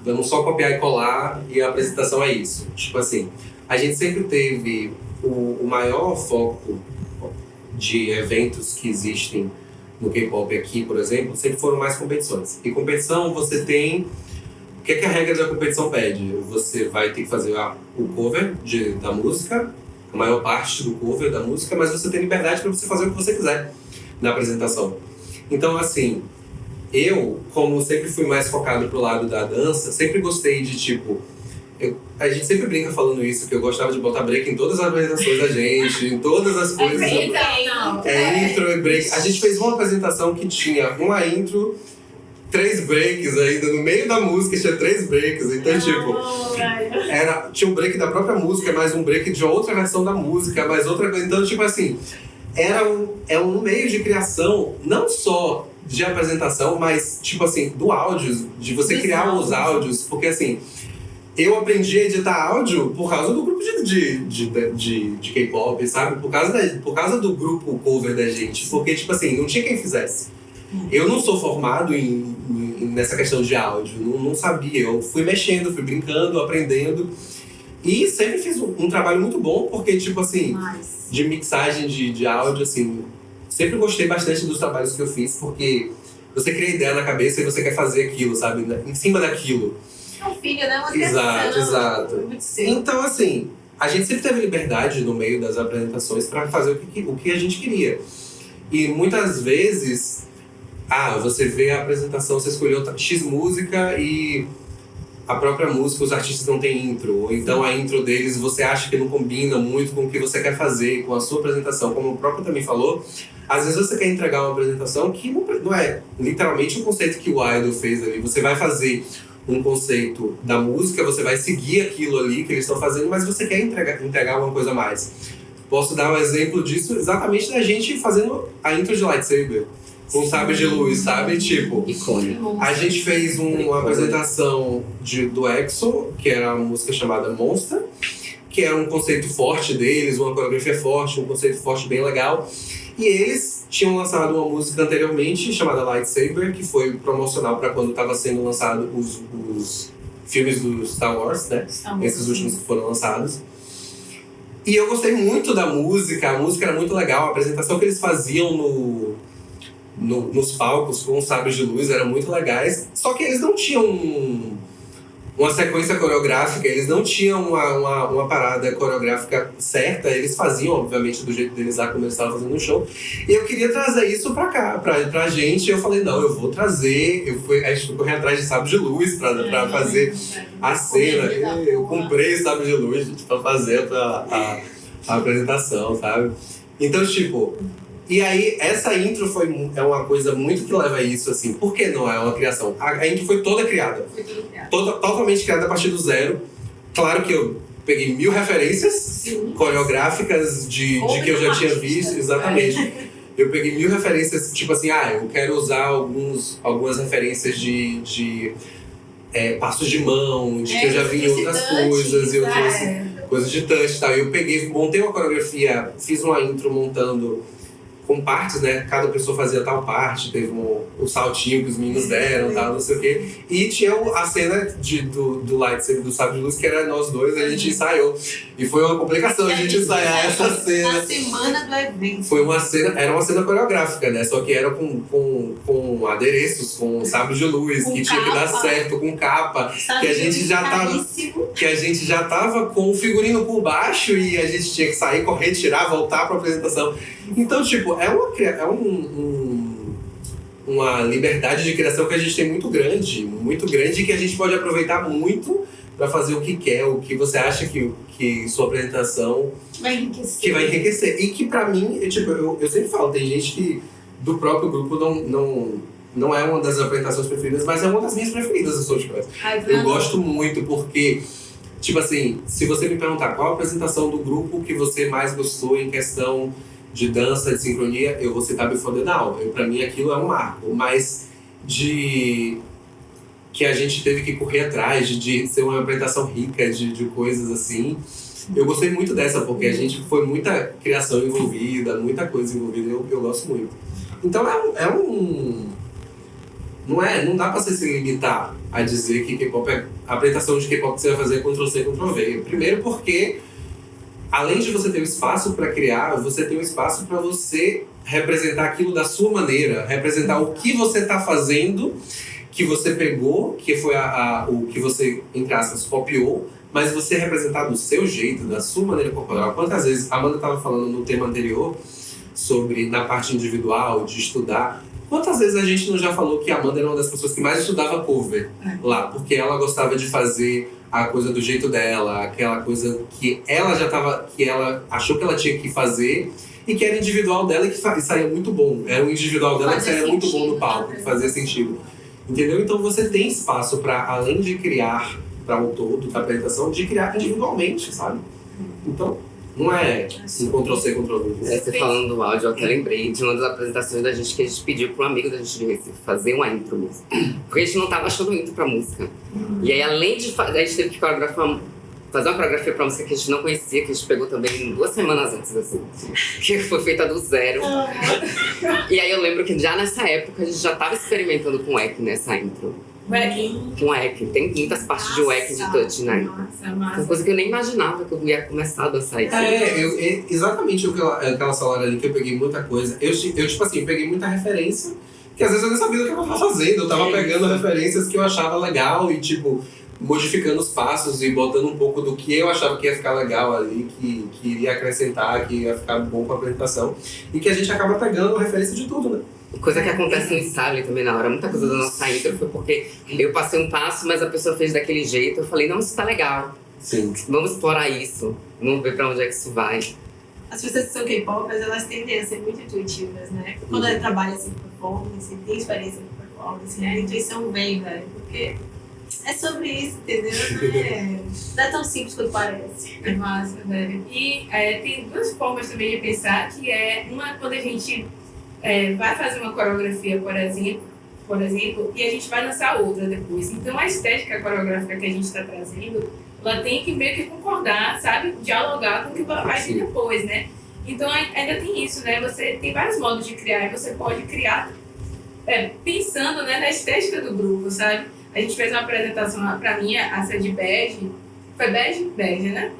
vamos só copiar e colar e a apresentação é isso. Tipo assim, a gente sempre teve o maior foco de eventos que existem no K-pop aqui, por exemplo, sempre foram mais competições. E competição você tem... O que é que a regra da competição pede? Você vai ter que fazer o cover da música, a maior parte do cover da música, mas você tem liberdade para você fazer o que você quiser na apresentação. Então, assim, eu, como sempre fui mais focado pro lado da dança, sempre gostei de, tipo... a gente sempre brinca falando isso, que eu gostava de botar break em todas as apresentações da gente, em todas as coisas. Intro e break. A gente fez uma apresentação que tinha uma intro, 3 breaks ainda, no meio da música tinha 3 breaks. Então, tinha um break da própria música, mais um break de outra versão da música, mais outra coisa. Então, tipo assim, é um meio de criação, não só de apresentação, mas, tipo assim, do áudio, de você criar os áudios, porque assim... Eu aprendi a editar áudio por causa do grupo de K-pop, sabe? Por causa do grupo cover da gente. Porque, tipo assim, não tinha quem fizesse. Eu não sou formado nessa questão de áudio, não sabia. Eu fui mexendo, fui brincando, aprendendo. E sempre fiz um trabalho muito bom, porque, tipo assim, de mixagem de áudio, assim... Sempre gostei bastante dos trabalhos que eu fiz, porque você cria ideia na cabeça e você quer fazer aquilo, sabe? Em cima daquilo. É um filho, né? Uma criação. Exato. Então, assim, a gente sempre teve liberdade no meio das apresentações para fazer o que a gente queria. E muitas vezes, você vê a apresentação, você escolheu X música e a própria música, os artistas não têm intro. Ou então a intro deles você acha que não combina muito com o que você quer fazer, com a sua apresentação. Como o próprio também falou, às vezes você quer entregar uma apresentação que não é literalmente o conceito que o Idol fez ali. Você vai fazer um conceito da música, você vai seguir aquilo ali que eles estão fazendo, mas você quer entregar alguma coisa a mais. Posso dar um exemplo disso exatamente da gente fazendo a intro de Lightsaber, com sabre de luz, sabe? Tipo, icônico. A gente fez uma apresentação do EXO, que era uma música chamada Monster, que era um conceito forte deles, uma coreografia forte, um conceito forte bem legal. E eles tinham lançado uma música anteriormente chamada Lightsaber, que foi promocional para quando estava sendo lançado os filmes do Star Wars, né? Esses últimos que foram lançados. E eu gostei muito da música, a música era muito legal, a apresentação que eles faziam nos palcos com os sabres de luz eram muito legais, só que eles não tinham uma sequência coreográfica, eles não tinham uma parada coreográfica certa, eles faziam, obviamente, do jeito deles lá, como eles estavam fazendo no show. E eu queria trazer isso pra cá, pra gente, e eu falei, não, eu vou trazer, a gente foi correr atrás de sabre de luz pra fazer a cena. Eu comprei sabre de luz, gente, pra fazer a apresentação, sabe? Então, tipo... E aí, essa intro é uma coisa muito que leva a isso, assim. Por que não é uma criação? A intro foi toda criada. Totalmente criada a partir do zero. Claro que eu peguei 1000 referências coreográficas de que eu já tinha visto. Exatamente. Eu peguei 1000 referências, tipo assim, eu quero usar algumas referências de passos de mão, de que eu já vi em outras coisas, e outras coisas de touch e tal. Eu montei uma coreografia, fiz uma intro montando com partes, né? Cada pessoa fazia tal parte, teve o saltinho que os meninos deram, tal, não sei o quê. E tinha a cena do lightsaber, do sabre de luz, que era nós dois, a gente ensaiou. E foi uma complicação a gente ensaiar essa cena. Na semana do evento. Era uma cena coreográfica, né? Só que era com adereços, com sabre de luz, que tinha que dar certo, com capa. Que a gente já tava com o figurino por baixo e a gente tinha que sair, correr, tirar, voltar pra apresentação. Então, tipo, uma liberdade de criação que a gente tem muito grande, que a gente pode aproveitar muito para fazer o que quer, o que você acha que sua apresentação vai enriquecer. E que pra mim, eu sempre falo, tem gente que do próprio grupo não é uma das apresentações preferidas, mas é uma das minhas preferidas, eu sou de coisa. Eu gosto muito porque, tipo assim, se você me perguntar qual a apresentação do grupo que você mais gostou em questão de dança, de sincronia, eu vou citar Before the Dawn. Pra mim aquilo é um marco, mas que a gente teve que correr atrás de ser uma apresentação rica de coisas assim. Eu gostei muito dessa, porque a gente foi muita criação envolvida, muita coisa envolvida, eu gosto muito. Então não dá pra você se limitar a dizer que K-pop a apresentação de K-pop que você vai fazer é Ctrl-C, Ctrl-V. Primeiro porque, além de você ter um espaço para criar, você tem um espaço para você representar aquilo da sua maneira, representar o que você tá fazendo, que você pegou, que foi o que você, entre aspas, copiou, mas você representar do seu jeito, da sua maneira corporal. Quantas vezes, a Amanda estava falando no tema anterior, sobre na parte individual, de estudar, quantas vezes a gente não já falou que a Amanda era uma das pessoas que mais estudava cover lá, porque ela gostava de fazer a coisa do jeito dela, aquela coisa que ela que ela achou que ela tinha que fazer e que era individual dela e que saía muito bom. Era um individual dela que saía muito bom no palco, que fazia sentido. Entendeu? Então você tem espaço para, além de criar para um todo, da apresentação, de criar individualmente, sabe? Então, não é um Ctrl-C, Ctrl-V. Você falando do áudio, eu até lembrei de uma das apresentações da gente que a gente pediu para um amigo da gente de Recife fazer uma intro mesmo. Porque a gente não tava achando intro pra música. E aí, além de fazer, a gente teve que fazer uma coreografia pra música que a gente não conhecia, que a gente pegou também 2 semanas antes, assim. Que foi feita do zero. E aí eu lembro que já nessa época a gente já tava experimentando com o EQ nessa intro. Com o EQ. Tem muitas partes de EQ de touch, né? Uma coisa que eu nem imaginava que eu ia começar a dançar isso. Exatamente aquela sala ali que eu peguei muita coisa. Eu tipo assim, peguei muita referência, que às vezes eu nem sabia o que eu tava fazendo. Eu tava pegando referências que eu achava legal e, tipo, modificando os passos e botando um pouco do que eu achava que ia ficar legal ali, que iria acrescentar, que ia ficar bom com a apresentação. E que a gente acaba pegando referência de tudo, né? Coisa que acontece no ensaio também na hora. Muita coisa da nossa intro foi porque eu passei um passo, mas a pessoa fez daquele jeito. Eu falei, não, isso tá legal. Sim. Vamos explorar isso. Vamos ver pra onde é que isso vai. As pessoas que são K-popers, elas tendem a ser muito intuitivas, né? Quando ela trabalha assim com performance, tem experiência com performance, a intuição vem, velho. Porque é sobre isso, entendeu? Não é tão simples quanto parece. É massa, velho. E tem 2 formas também de pensar, que é uma quando a gente vai fazer uma coreografia, por exemplo, e a gente vai lançar outra depois. Então a estética coreográfica que a gente está trazendo, ela tem que meio que concordar, sabe? Dialogar com o que vai vir depois, né? Então ainda tem isso, né? Você tem vários modos de criar, e você pode criar pensando, né, na estética do grupo, sabe? A gente fez uma apresentação pra mim, essa de Bege. Foi Bege? Bege, né?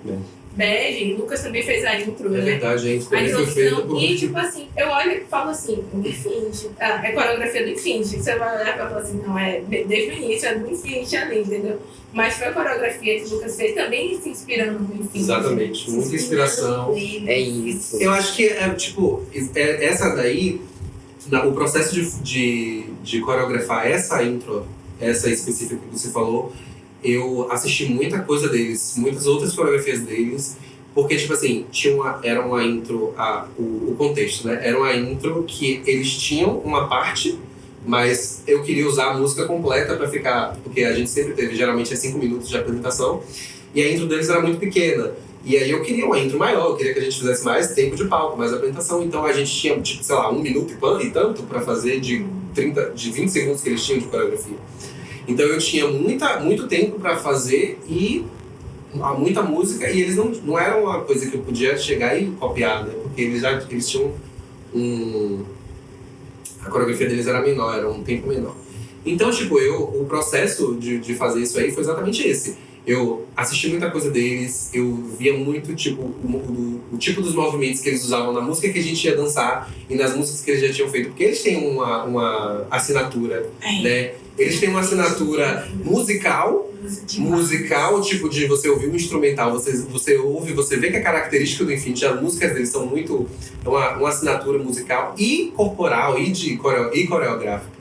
Bege. Lucas também fez a intro, né? É verdade, gente. A introdução. E, tipo assim, eu olho e falo assim, do Infinity. É coreografia do Infinity. Você vai olhar e falar assim, não, desde o início, é do Infinity ali, entendeu? Mas foi a coreografia que o Lucas fez também se inspirando no Infinity. Exatamente. Muita inspiração. É isso. Eu acho que essa daí, o processo de coreografar essa intro, essa específica que você falou, eu assisti muita coisa deles, muitas outras coreografias deles, porque, tipo assim, era uma intro, o contexto, né? Era uma intro que eles tinham uma parte, mas eu queria usar a música completa pra ficar, porque a gente sempre teve, geralmente, 5 minutos de apresentação, e a intro deles era muito pequena. E aí eu queria uma intro maior, eu queria que a gente fizesse mais tempo de palco, mais apresentação, então a gente tinha, tipo, sei lá, 1 minuto e tanto pra fazer de 20 segundos que eles tinham de coreografia. Então eu tinha muito tempo para fazer e muita música, e eles não eram uma coisa que eu podia chegar e copiar, né? Porque eles tinham a coreografia deles era menor, era um tempo menor. Então, tipo, o processo de fazer isso aí foi exatamente esse. Eu assisti muita coisa deles, eu via muito, tipo, o tipo dos movimentos que eles usavam na música que a gente ia dançar e nas músicas que eles já tinham feito, porque eles têm uma assinatura, né? Eles têm uma assinatura musical, tipo de você ouvir um instrumental, você ouve, você vê que a característica do Infinity, as músicas deles são muito, uma assinatura musical e corporal e coreográfica.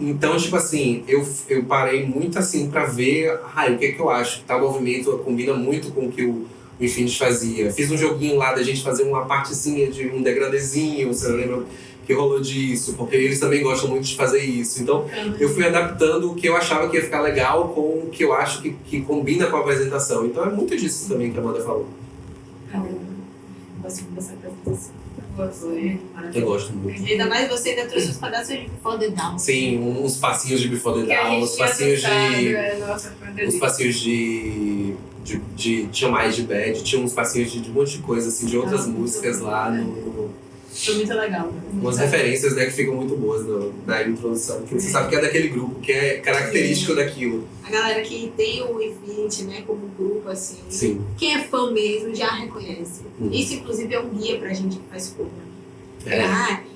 Então, tipo assim, eu parei muito assim pra ver, o que é que eu acho? Tal movimento combina muito com o que o Infinity fazia. Fiz um joguinho lá da gente fazer uma partezinha de um degradezinho, você lembra? Que rolou disso, porque eles também gostam muito de fazer isso. Então, eu fui adaptando o que eu achava que ia ficar legal com o que eu acho que combina com a apresentação. Então, é muito disso também que a Amanda falou. Gosto dessa apresentação. Eu gosto muito. Ainda mais você ainda trouxe uns pedaços de Before the Down. Sim, uns passinhos de Before the Down, uns passinhos uns passinhos tinha mais de Bad, tinha uns passinhos de um monte de coisa, assim, de outras músicas lá no... Foi muito legal. Umas referências, né, que ficam muito boas na introdução, que você sabe que é daquele grupo, que é característico daquilo. A galera que tem o Infinity, né, como grupo, assim, Sim. Quem é fã mesmo já reconhece. Isso, inclusive, é um guia pra gente que faz cover.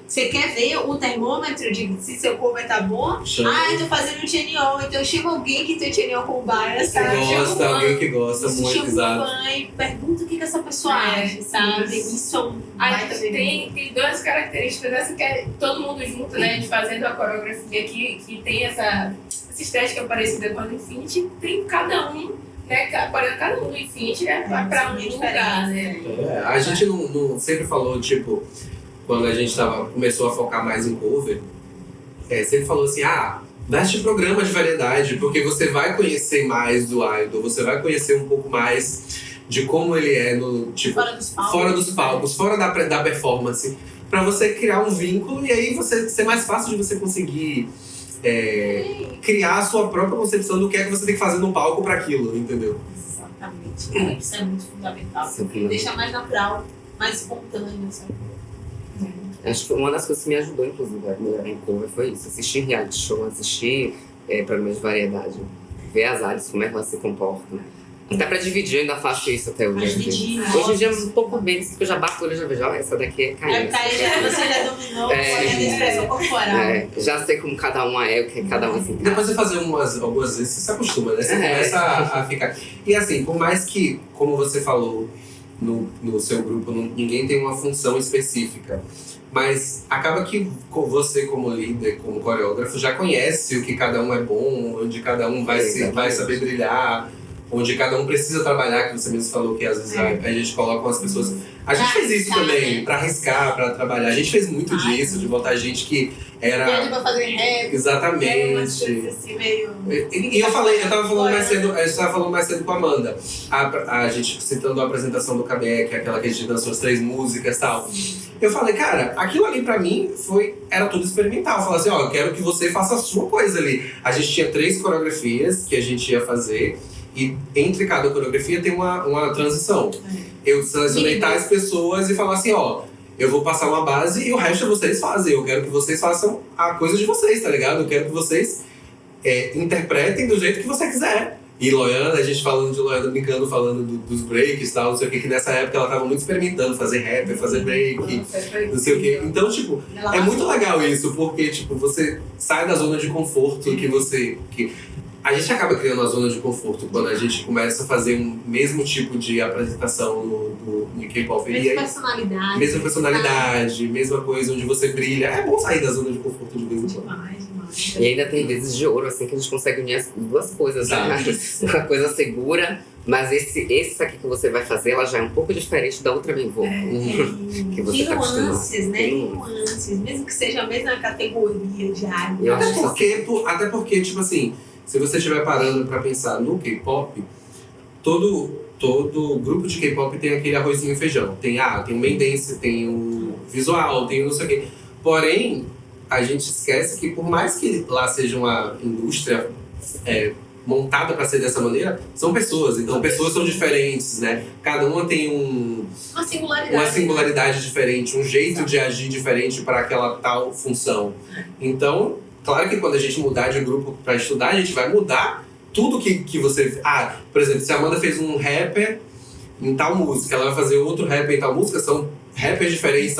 Você quer ver o termômetro de se seu cover tá bom? Chama. Eu tô fazendo um Chenion, então chama alguém que tem Chenion com bias, sabe? Gosta, alguém que gosta muito, exato. Chama um fã e pergunta o que essa pessoa acha, sabe? Isso é um baita tem duas características, essa que é todo mundo junto, né, de fazendo a coreografia que tem essa estética parecida com a do Infinity, tem cada um, né, cada um do Infinity é pra um lugar, né? A gente não sempre falou, tipo, quando a gente começou a focar mais em cover, sempre falou assim, veste programa de variedade, porque você vai conhecer mais do idol, você vai conhecer um pouco mais de como ele é no, tipo, fora dos palcos, fora da performance, pra você criar um vínculo e aí ser mais fácil de você conseguir criar a sua própria concepção do que é que você tem que fazer no palco pra aquilo, entendeu? Exatamente. Isso é muito fundamental. Deixa mais natural, mais espontâneo, sabe? Acho que uma das coisas que me ajudou, inclusive, a melhorar em cover foi isso. Assistir reality show, assistir programas de variedade. Ver as áreas, como é que elas se comportam. Até pra dividir, eu ainda faço isso até hoje. Hoje em dia é um pouco menos, porque eu já bato o olho e já vejo, essa daqui é Caína. Você já dominou a expressão corporal. Já sei como cada uma é, o que cada uma assim. Depois você fazer algumas vezes, você se acostuma, né? Você começa a ficar... E assim, por mais que, como você falou, no seu grupo, ninguém tem uma função específica. Mas acaba que você, como líder, como coreógrafo, já conhece o que cada um é bom, onde cada um vai saber brilhar, onde cada um precisa trabalhar, que você mesmo falou que às vezes a gente coloca umas pessoas... A gente fez isso também, pra arriscar, pra trabalhar. A gente fez muito disso, de botar gente que era... pra fazer rap. Exatamente. Assim, meio... E eu tava falando mais cedo, a gente tava falando mais cedo com a Amanda. A gente citando a apresentação do KBE, que é aquela que a gente dançou as 3 músicas e tal. Eu falei, cara, aquilo ali pra mim era tudo experimental. Eu falei assim, eu quero que você faça a sua coisa ali. A gente tinha 3 coreografias que a gente ia fazer. E entre cada coreografia tem uma transição. Eu selecionei tais pessoas e falar assim, eu vou passar uma base e o resto vocês fazem. Eu quero que vocês façam a coisa de vocês, tá ligado? Eu quero que vocês interpretem do jeito que você quiser. E Loiana, a gente falando de Loiana, brincando, falando dos breaks e tal, não sei o que nessa época ela tava muito experimentando, fazer rap, fazer break, não sei o que. Então, tipo, é muito legal isso, porque, tipo, você sai da zona de conforto a gente acaba criando uma zona de conforto quando a gente começa a fazer um mesmo tipo de apresentação no K-pop. Mesma personalidade, mesma coisa, onde você brilha. É bom sair da zona de conforto de vez em quando. Demais. E ainda tem vezes de ouro, assim, que a gente consegue unir as duas coisas, né? Uma coisa segura, mas esse aqui que você vai fazer, ela já é um pouco diferente da outra bem que você tá acostumado. Nuances, né? Tem nuances, mesmo que seja a mesma categoria de área. Até porque, tipo assim, se você estiver parando pra pensar no K-pop, todo grupo de K-pop tem aquele arrozinho e feijão. Tem o main dance, tem o visual, tem o não sei o quê. Porém, a gente esquece que por mais que lá seja uma indústria montada para ser dessa maneira, são pessoas. Então, pessoas são diferentes, né? Cada uma tem uma singularidade diferente, um jeito de agir diferente para aquela tal função. Então, claro que quando a gente mudar de grupo para estudar, a gente vai mudar tudo que você... por exemplo, se a Amanda fez um rapper em tal música, ela vai fazer outro rapper em tal música, são rappers diferentes,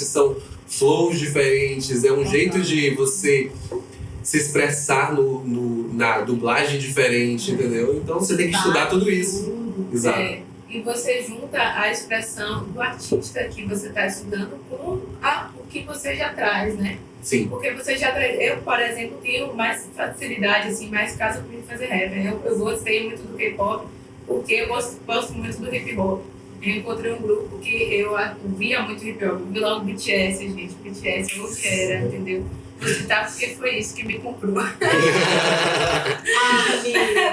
são flows diferentes, é um jeito de você se expressar na dublagem diferente, entendeu? Então você tem que estudar tudo isso. Exato. E você junta a expressão do artista que você está estudando com o que você já traz, né? Sim. Porque você já traz... Eu, por exemplo, tenho mais facilidade, assim, mais caso para fazer rap. Eu gostei muito do K-pop porque eu gosto muito do hip hop. Eu encontrei um grupo que eu via muito hip hop. Eu vi logo BTS, gente. BTS eu era, entendeu? Vou citar porque foi isso que me comprou.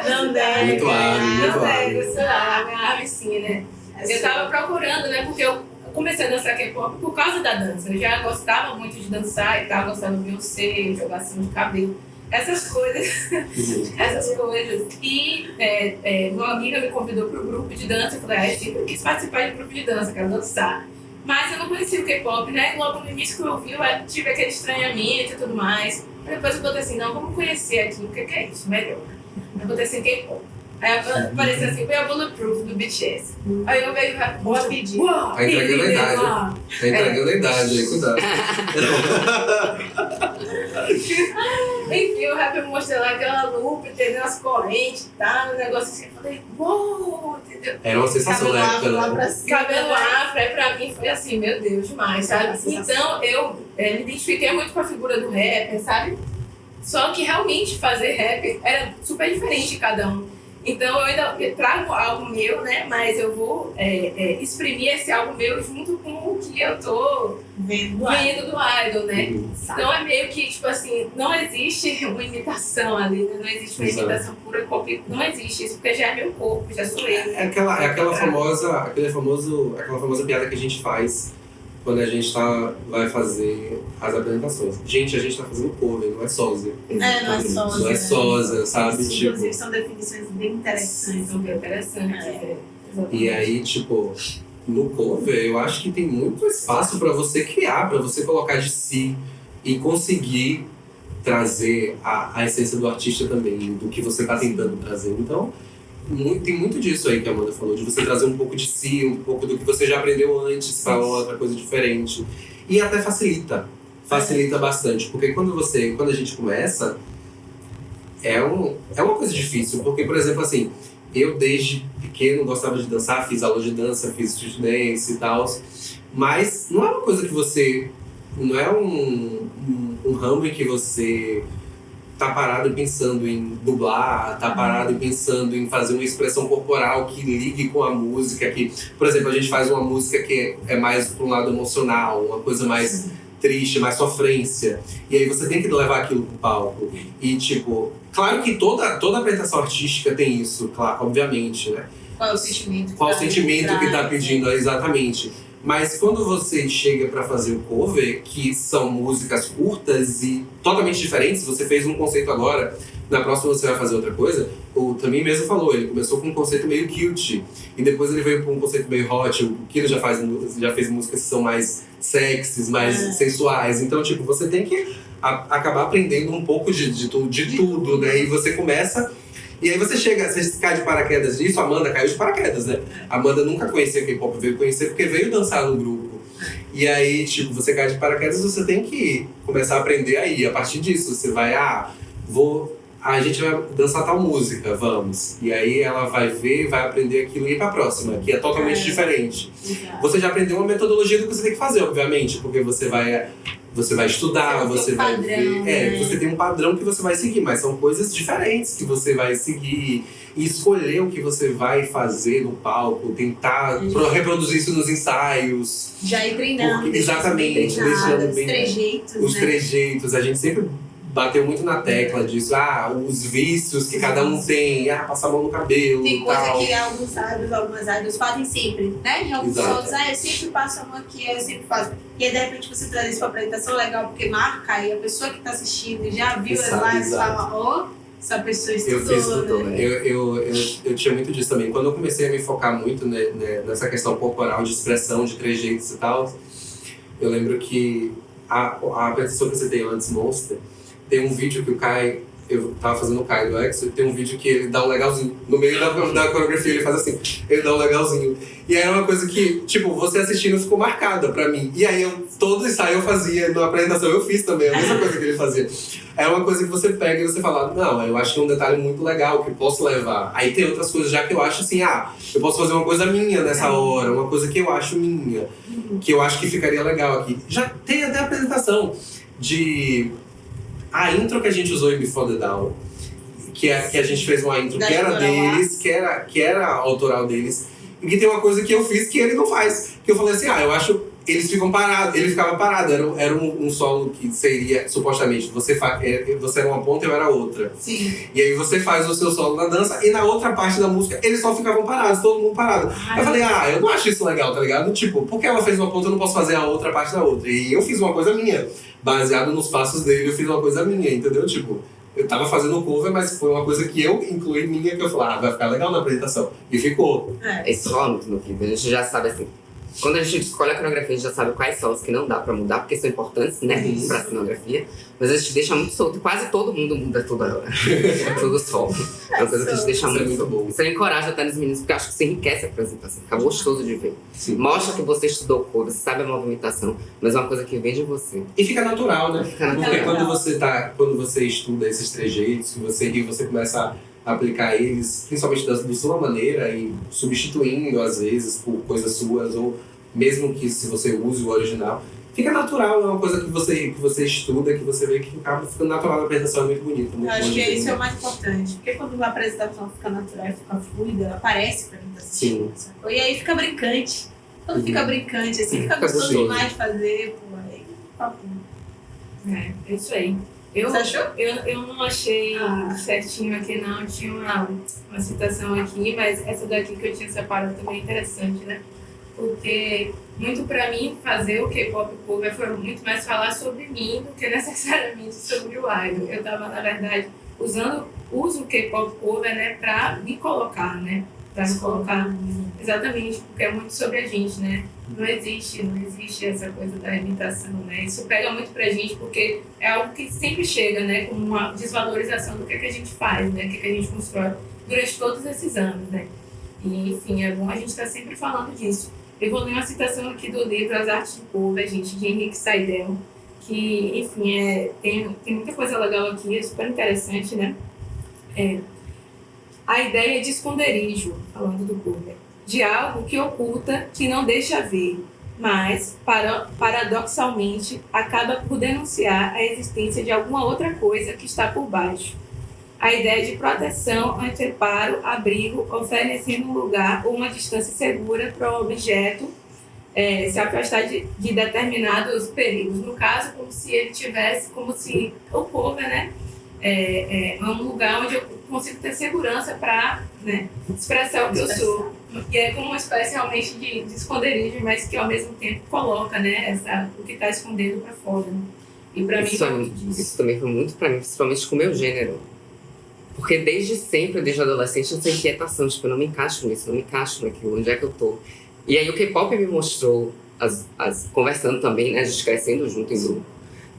Não deve. Muito água, Não deve, sei lá, a minha sim, né? Eu tava procurando, né? Porque comecei a dançar K-pop por causa da dança. Eu já gostava muito de dançar e tal, gostava de Beyoncé, jogação de cabelo, essas coisas. Essas coisas. E uma amiga me convidou para o grupo de dança. Eu falei, eu quis participar de um grupo de dança, quero dançar. Mas eu não conhecia o K-pop, né? E logo no início que eu ouvi, eu tive aquele estranhamento e tudo mais. Aí depois eu botei assim, não, vamos conhecer aqui o que é isso, melhor. Eu botei assim, K-pop. Aí apareceu assim, foi a Bulletproof do BTS. Aí eu vejo rapidinho. Tá entregando a idade. Tá entregando a idade aí, cuidado. Enfim, o rap eu mostrei lá aquela lupa, entendeu? As correntes e tal, um negócio assim. Eu falei, uou, entendeu? Era uma sensação na época, né? Cabelo afro, aí pra mim foi assim, meu Deus, demais, sabe? Então eu me identifiquei muito com a figura do rapper, sabe? Só que realmente fazer rap era super diferente de cada um. Então eu ainda trago algo meu, né? Mas eu vou exprimir esse algo meu junto com o que eu tô vendo do idol, né? Então é meio que, tipo assim, não existe uma imitação ali, né? Não existe uma imitação pura, cópia. Não existe isso, porque já é meu corpo, já sou eu. Aquela famosa piada que a gente faz quando a gente vai fazer as apresentações. Gente, a gente tá fazendo cover, não é sósia. Não é sósia. Não é sósia, sabe? Isso, inclusive, são definições bem interessantes. São bem interessantes. E aí, tipo, no cover, eu acho que tem muito espaço pra você criar, pra você colocar de si e conseguir trazer a essência do artista também, do que você tá tentando trazer. Então, tem muito disso aí que a Amanda falou, de você trazer um pouco de si, um pouco do que você já aprendeu antes para outra coisa diferente. E até facilita bastante, porque quando a gente começa, é uma coisa difícil, porque, por exemplo, assim, eu desde pequeno gostava de dançar, fiz aula de dança, fiz street dance e tal, mas não é uma coisa que você, não é um ramo em que você tá parado pensando em dublar, tá parado pensando em fazer uma expressão corporal que ligue com a música. Que, por exemplo, a gente faz uma música que é mais para um lado emocional, uma coisa mais triste, mais sofrência. E aí você tem que levar aquilo pro palco. E, tipo, claro que toda apresentação artística tem isso, claro, obviamente, né? Qual é o sentimento? Qual o sentimento que tá pedindo, exatamente. Mas quando você chega pra fazer o cover, que são músicas curtas e totalmente diferentes, você fez um conceito agora, na próxima você vai fazer outra coisa, o Tamim mesmo falou, ele começou com um conceito meio cute, e depois ele veio com um conceito meio hot, o Kino já fez músicas que são mais sexys, mais sensuais, então tipo, você tem que acabar aprendendo um pouco de tudo, né, e você começa... E aí você cai de paraquedas nisso, a Amanda caiu de paraquedas, né? A Amanda nunca conhecia K-pop, veio conhecer porque veio dançar no grupo. E aí, tipo, você cai de paraquedas, você tem que começar a aprender aí. A partir disso, você vai, a gente vai dançar tal música, vamos. E aí ela vai ver, vai aprender aquilo e ir pra próxima, que é totalmente diferente. Você já aprendeu uma metodologia do que você tem que fazer, obviamente, porque você vai estudar, você vai ver. Né? Você tem um padrão que você vai seguir, mas são coisas diferentes que você vai seguir e escolher o que você vai fazer no palco, tentar reproduzir isso nos ensaios. Já ir treinando. Exatamente, deixando bem. Os trejeitos, a gente sempre bateu muito na tecla disso, os vícios que cada um tem, passar a mão no cabelo. Tem coisa tal. que algumas idols fazem sempre, né? De alguns outros, eu sempre passo a mão aqui, eu sempre faço. E aí, de repente, você traz isso pra apresentação legal, porque marca e a pessoa que tá assistindo já viu as lives e fala, essa pessoa estudou. Eu fiz tudo, né? Eu tinha muito disso também. Quando eu comecei a me focar muito nessa questão corporal, de expressão, de trejeitos e tal, eu lembro que a apresentação que você tem antes, Monster, tem um vídeo que o Kai, eu tava fazendo o Kai do EXO, tem um vídeo que ele dá um legalzinho. No meio da coreografia ele faz assim, ele dá um legalzinho. E aí era uma coisa que, tipo, você assistindo ficou marcada pra mim. E aí todo ensaio eu fazia, na apresentação eu fiz também, a mesma coisa que ele fazia. É uma coisa que você pega e você fala, não, eu acho que é um detalhe muito legal que eu posso levar. Aí tem outras coisas já que eu acho assim, eu posso fazer uma coisa minha nessa hora, uma coisa que eu acho minha, que eu acho que ficaria legal aqui. Já tem até a apresentação de... A intro que a gente usou em Before the Dawn, que a gente fez uma intro que era deles, que era autoral deles, e que tem uma coisa que eu fiz que ele não faz. Que eu falei assim, eu acho eles ficam parados, ele ficava parado. Era um solo que seria, supostamente, você era uma ponta e eu era outra. Sim. E aí você faz o seu solo na dança e na outra parte da música eles só ficavam parados, todo mundo parado. Eu falei, eu não acho isso legal, tá ligado? Tipo, porque ela fez uma ponta, eu não posso fazer a outra parte da outra. E eu fiz uma coisa minha, baseado nos passos dele, eu fiz uma coisa minha, entendeu? Tipo, eu tava fazendo o cover, mas foi uma coisa que eu incluí minha, que eu falei, vai ficar legal na apresentação. E ficou. Isso rola muito no clipe, a gente já sabe assim. Quando a gente escolhe a coreografia, a gente já sabe quais solos que não dá pra mudar, porque são importantes, né, pra cenografia. Mas a gente deixa muito solto, e quase todo mundo muda toda hora. Todo solo. É uma coisa que a gente deixa muito solto. Isso encoraja até nos meninos, porque eu acho que isso enriquece a apresentação, fica gostoso de ver. Sim. Mostra que você estudou cor, você sabe a movimentação, mas é uma coisa que vem de você. E fica natural, né? Fica Porque natural. quando você estuda esses trejeitos, e você começa a aplicar eles, principalmente da sua maneira, e substituindo, às vezes, por coisas suas, ou mesmo que se você use o original, fica natural, é uma coisa que você estuda, que você vê que acaba ficando natural, a apresentação é muito bonita. Eu acho que isso é o mais importante, porque quando a apresentação fica natural e fica fluida, aparece pra quem tá assistindo. Sacou? E aí fica brincante. Quando fica brincante, assim, fica gostoso demais de fazer, pô, aí papo. É isso aí. Você achou? Eu não achei certinho aqui, não. Tinha uma citação aqui, mas essa daqui que eu tinha separado também é interessante, né? Porque, muito pra mim, fazer o K-pop cover foi muito mais falar sobre mim do que necessariamente sobre o idol. Eu tava, na verdade, uso o K-pop cover, né, pra me colocar, né? Pra me colocar, exatamente, porque é muito sobre a gente, né? Não existe essa coisa da imitação, né? Isso pega muito pra gente, porque é algo que sempre chega, né? Como uma desvalorização do que a gente faz, né? O que a gente constrói durante todos esses anos, né? E, enfim, é bom a gente estar sempre falando disso. Eu vou ler uma citação aqui do livro As Artes do Povo, gente, de Henrique Seidel, que, enfim, tem muita coisa legal aqui, é super interessante, né? A ideia de esconderijo, falando do cover, de algo que oculta, que não deixa ver, mas, paradoxalmente, acaba por denunciar a existência de alguma outra coisa que está por baixo. A ideia de proteção, anteparo, abrigo, oferecendo um lugar ou uma distância segura para o objeto se afastar de determinados perigos. No caso, como se ele tivesse, como se o cover, né, é um lugar onde eu consigo ter segurança para, né, expressar o que eu sou. E é como uma espécie realmente de esconderijo, mas que ao mesmo tempo coloca, né, o que está escondendo para fora. Né? E para mim foi muito disso. Isso também foi muito para mim, principalmente com o meu gênero. Porque desde sempre, desde a adolescente, essa inquietação, tipo, eu não me encaixo nisso, não me encaixo naquilo, onde é que eu tô? E aí o K-pop me mostrou, conversando também, né, a gente crescendo junto em grupo,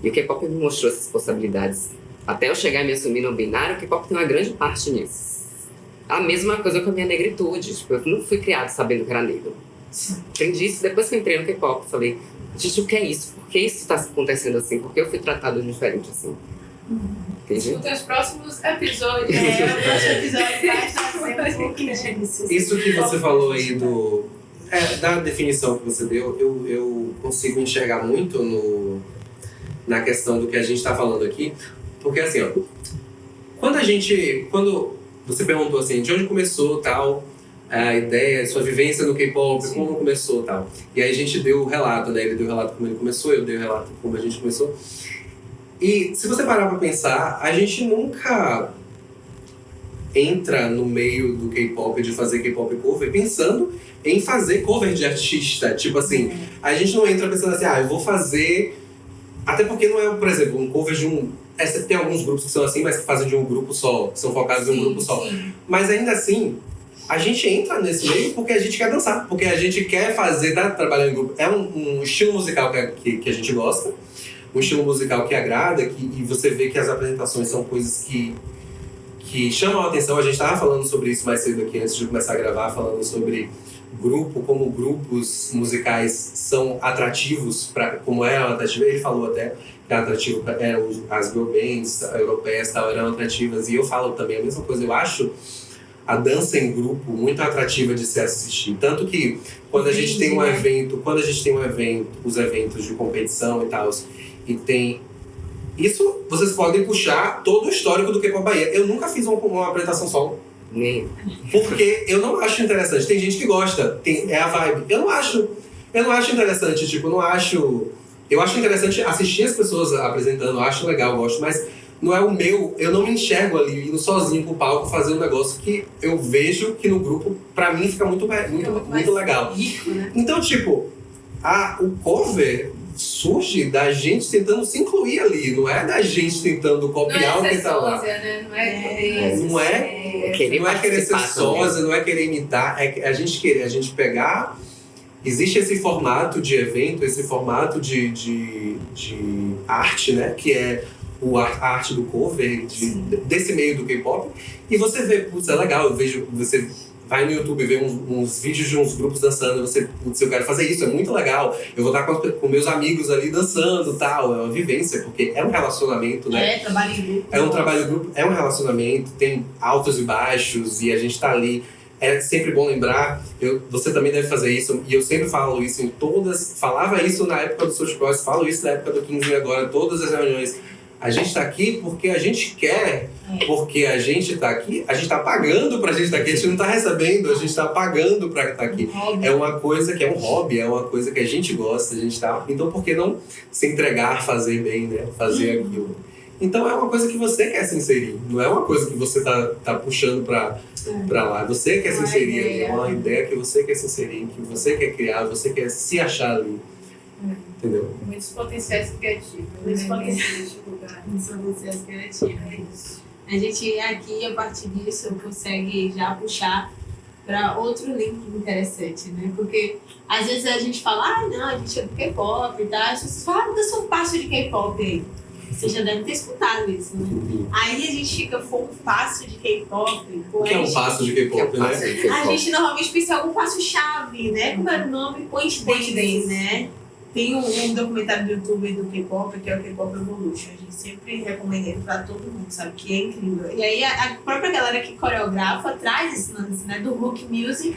e o K-pop me mostrou essas possibilidades. Até eu chegar a me assumir no binário, o K-pop tem uma grande parte nisso. A mesma coisa com a minha negritude, tipo, eu não fui criado sabendo que era negro. Aprendi isso depois que eu entrei no K-pop, falei, gente, o que é isso? Por que isso está acontecendo assim? Por que eu fui tratado diferente assim? Escuta os próximos episódios. O próximo episódio vai estar sendo um pouquinho disso. Isso que você falou aí da definição que você deu, eu consigo enxergar muito na questão do que a gente está falando aqui. Porque assim, ó, quando você perguntou assim, de onde começou tal, a ideia, sua vivência no K-pop, como começou tal. E aí a gente deu o relato, né? Ele deu o relato como ele começou, eu dei o relato como a gente começou. E se você parar pra pensar, a gente nunca entra no meio do K-pop, de fazer K-pop cover, pensando em fazer cover de artista. Tipo assim, a gente não entra pensando assim, eu vou fazer... Até porque não é, por exemplo, um cover de um... Tem alguns grupos que são assim, mas que fazem de um grupo só, que são focados em um grupo só. Mas ainda assim, a gente entra nesse meio porque a gente quer dançar, porque a gente quer trabalhar em grupo. É um estilo musical que a gente gosta, um estilo musical que agrada, e você vê que as apresentações são coisas que chamam a atenção. A gente estava falando sobre isso mais cedo aqui, antes de começar a gravar, falando sobre como grupos musicais são atrativos, como eram atrativos. Ele falou até que era atrativo, as girl bands europeias tal, eram atrativas, e eu falo também a mesma coisa. Eu acho a dança em grupo muito atrativa de se assistir. Tanto que quando a gente tem um evento, os eventos de competição e tal, e tem... Isso, vocês podem puxar todo o histórico do K-pop Bahia. Eu nunca fiz uma apresentação solo. Nem. Porque eu não acho interessante. Tem gente que gosta, é a vibe. Eu não acho. Eu não acho interessante, tipo, eu não acho... Eu acho interessante assistir as pessoas apresentando, eu acho legal, eu gosto, mas não é o meu... Eu não me enxergo ali, indo sozinho pro palco, fazer um negócio que eu vejo que no grupo, pra mim, fica muito legal. Rico, né? Então, tipo, o cover surge da gente tentando se incluir ali, não é da gente tentando copiar o que tá lá. Sósia, né? Não é Não é querer ser sósia, não é querer imitar, é a gente querer, a gente pegar... Existe esse formato de evento, esse formato de arte, né? Que é a arte do cover, desse meio do K-pop. E você vê, putz, é legal, você vai no YouTube e vê uns vídeos de uns grupos dançando, você, putz, eu quero fazer isso, é muito legal. Eu vou estar com meus amigos ali dançando e tal. É uma vivência, porque é um relacionamento, né? Trabalho em grupo. É um trabalho em grupo, é um relacionamento, tem altos e baixos, e a gente tá ali. É sempre bom lembrar, você também deve fazer isso, e eu sempre falo isso em todas... Falava isso na época do Social Cross, falo isso na época do 15 agora, todas as reuniões. A gente tá aqui porque a gente quer, porque a gente tá aqui, a gente tá pagando pra gente estar aqui, a gente não tá recebendo, a gente tá pagando pra estar aqui. É uma coisa que é um hobby, é uma coisa que a gente gosta, a gente tá... Então por que não se entregar, fazer bem, né? Fazer aquilo. Então é uma coisa que você quer se inserir, não é uma coisa que você tá puxando pra lá. Você quer se inserir, é uma ideia que você quer se inserir, que você quer criar, você quer se achar ali. Entendeu? Muitos potenciais criativos. Muitos potenciais criativos. A gente aqui, a partir disso, consegue já puxar para outro link interessante, né? Porque às vezes a gente fala, não, a gente é do K-pop e tal. As pessoas falam, dá só um passo de K-pop aí. Você já deve ter escutado isso, né? Aí a gente fica com um passo de K-pop. O que é um passo de K-pop, né? A gente normalmente pensa em algum passo-chave, né? Como era o nome? Point Dance, né? Tem um documentário do YouTube do K-pop, que é o K-pop Evolution. A gente sempre recomenda ele pra todo mundo, sabe? Que é incrível. E aí a própria galera que coreografa traz esse lance, né? Do hook music,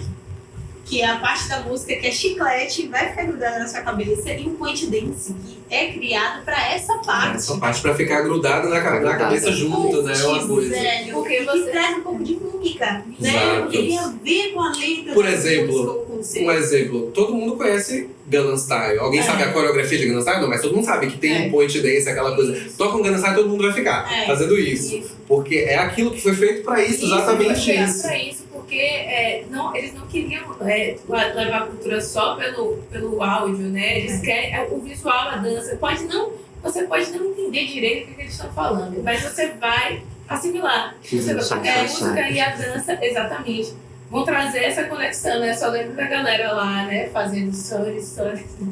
que é a parte da música que é chiclete, vai ficar grudada na sua cabeça, e um point dance, que é criado pra essa parte. Essa parte pra ficar grudado na cabeça junto, né? É uma coisa. Porque você traz um pouco de mímica, né? Exato. Porque tem a ver com a letra. Por exemplo, todo mundo conhece Gangnam Style. Alguém sabe a coreografia de Gangnam Style? Não, mas todo mundo sabe que tem um point dance, aquela coisa. Toca um Gangnam Style, todo mundo vai ficar fazendo isso. Porque é aquilo que foi feito pra isso, exatamente isso. Pra isso, porque eles não queriam levar a cultura só pelo áudio, né? Eles querem o visual, a dança. Você pode não entender direito o que eles estão falando, mas você vai assimilar. Você vai a música e a dança, exatamente. Vão trazer essa conexão, né? Só lembro da galera lá, né? Fazendo sorry.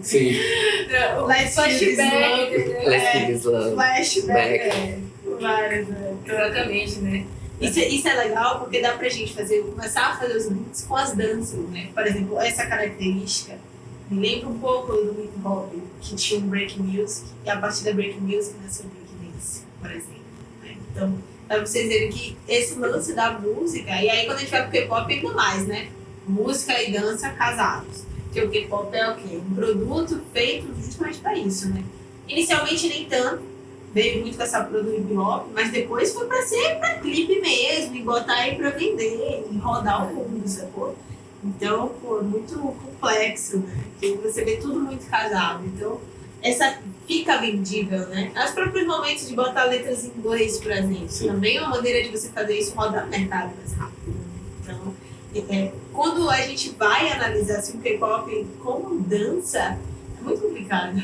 Sim. Flashback. Exatamente, né? Isso é legal porque dá pra gente começar a fazer os links com as danças, né? Por exemplo, essa característica me lembra um pouco do hip hop, que tinha um break music, e a partir da break music nasceu o break dance, por exemplo. Né? Então, pra vocês verem que esse lance da música, e aí quando a gente vai pro K-pop ainda mais, né? Música e dança casados. Porque o K-pop é o quê? Um produto feito justamente pra isso, né? Inicialmente nem tanto, veio muito com essa produto hip hop, mas depois foi pra ser pra clipe mesmo, e botar aí pra vender, e rodar o mundo, sacou? Então, pô, muito complexo, né? Porque você vê tudo muito casado. Então, essa fica vendível, né? Os próprios momentos de botar letras em inglês, por exemplo, também é uma maneira de você fazer isso rodar o mercado mais rápido. Então, quando a gente vai analisar assim, o K-pop como dança, é muito complicado.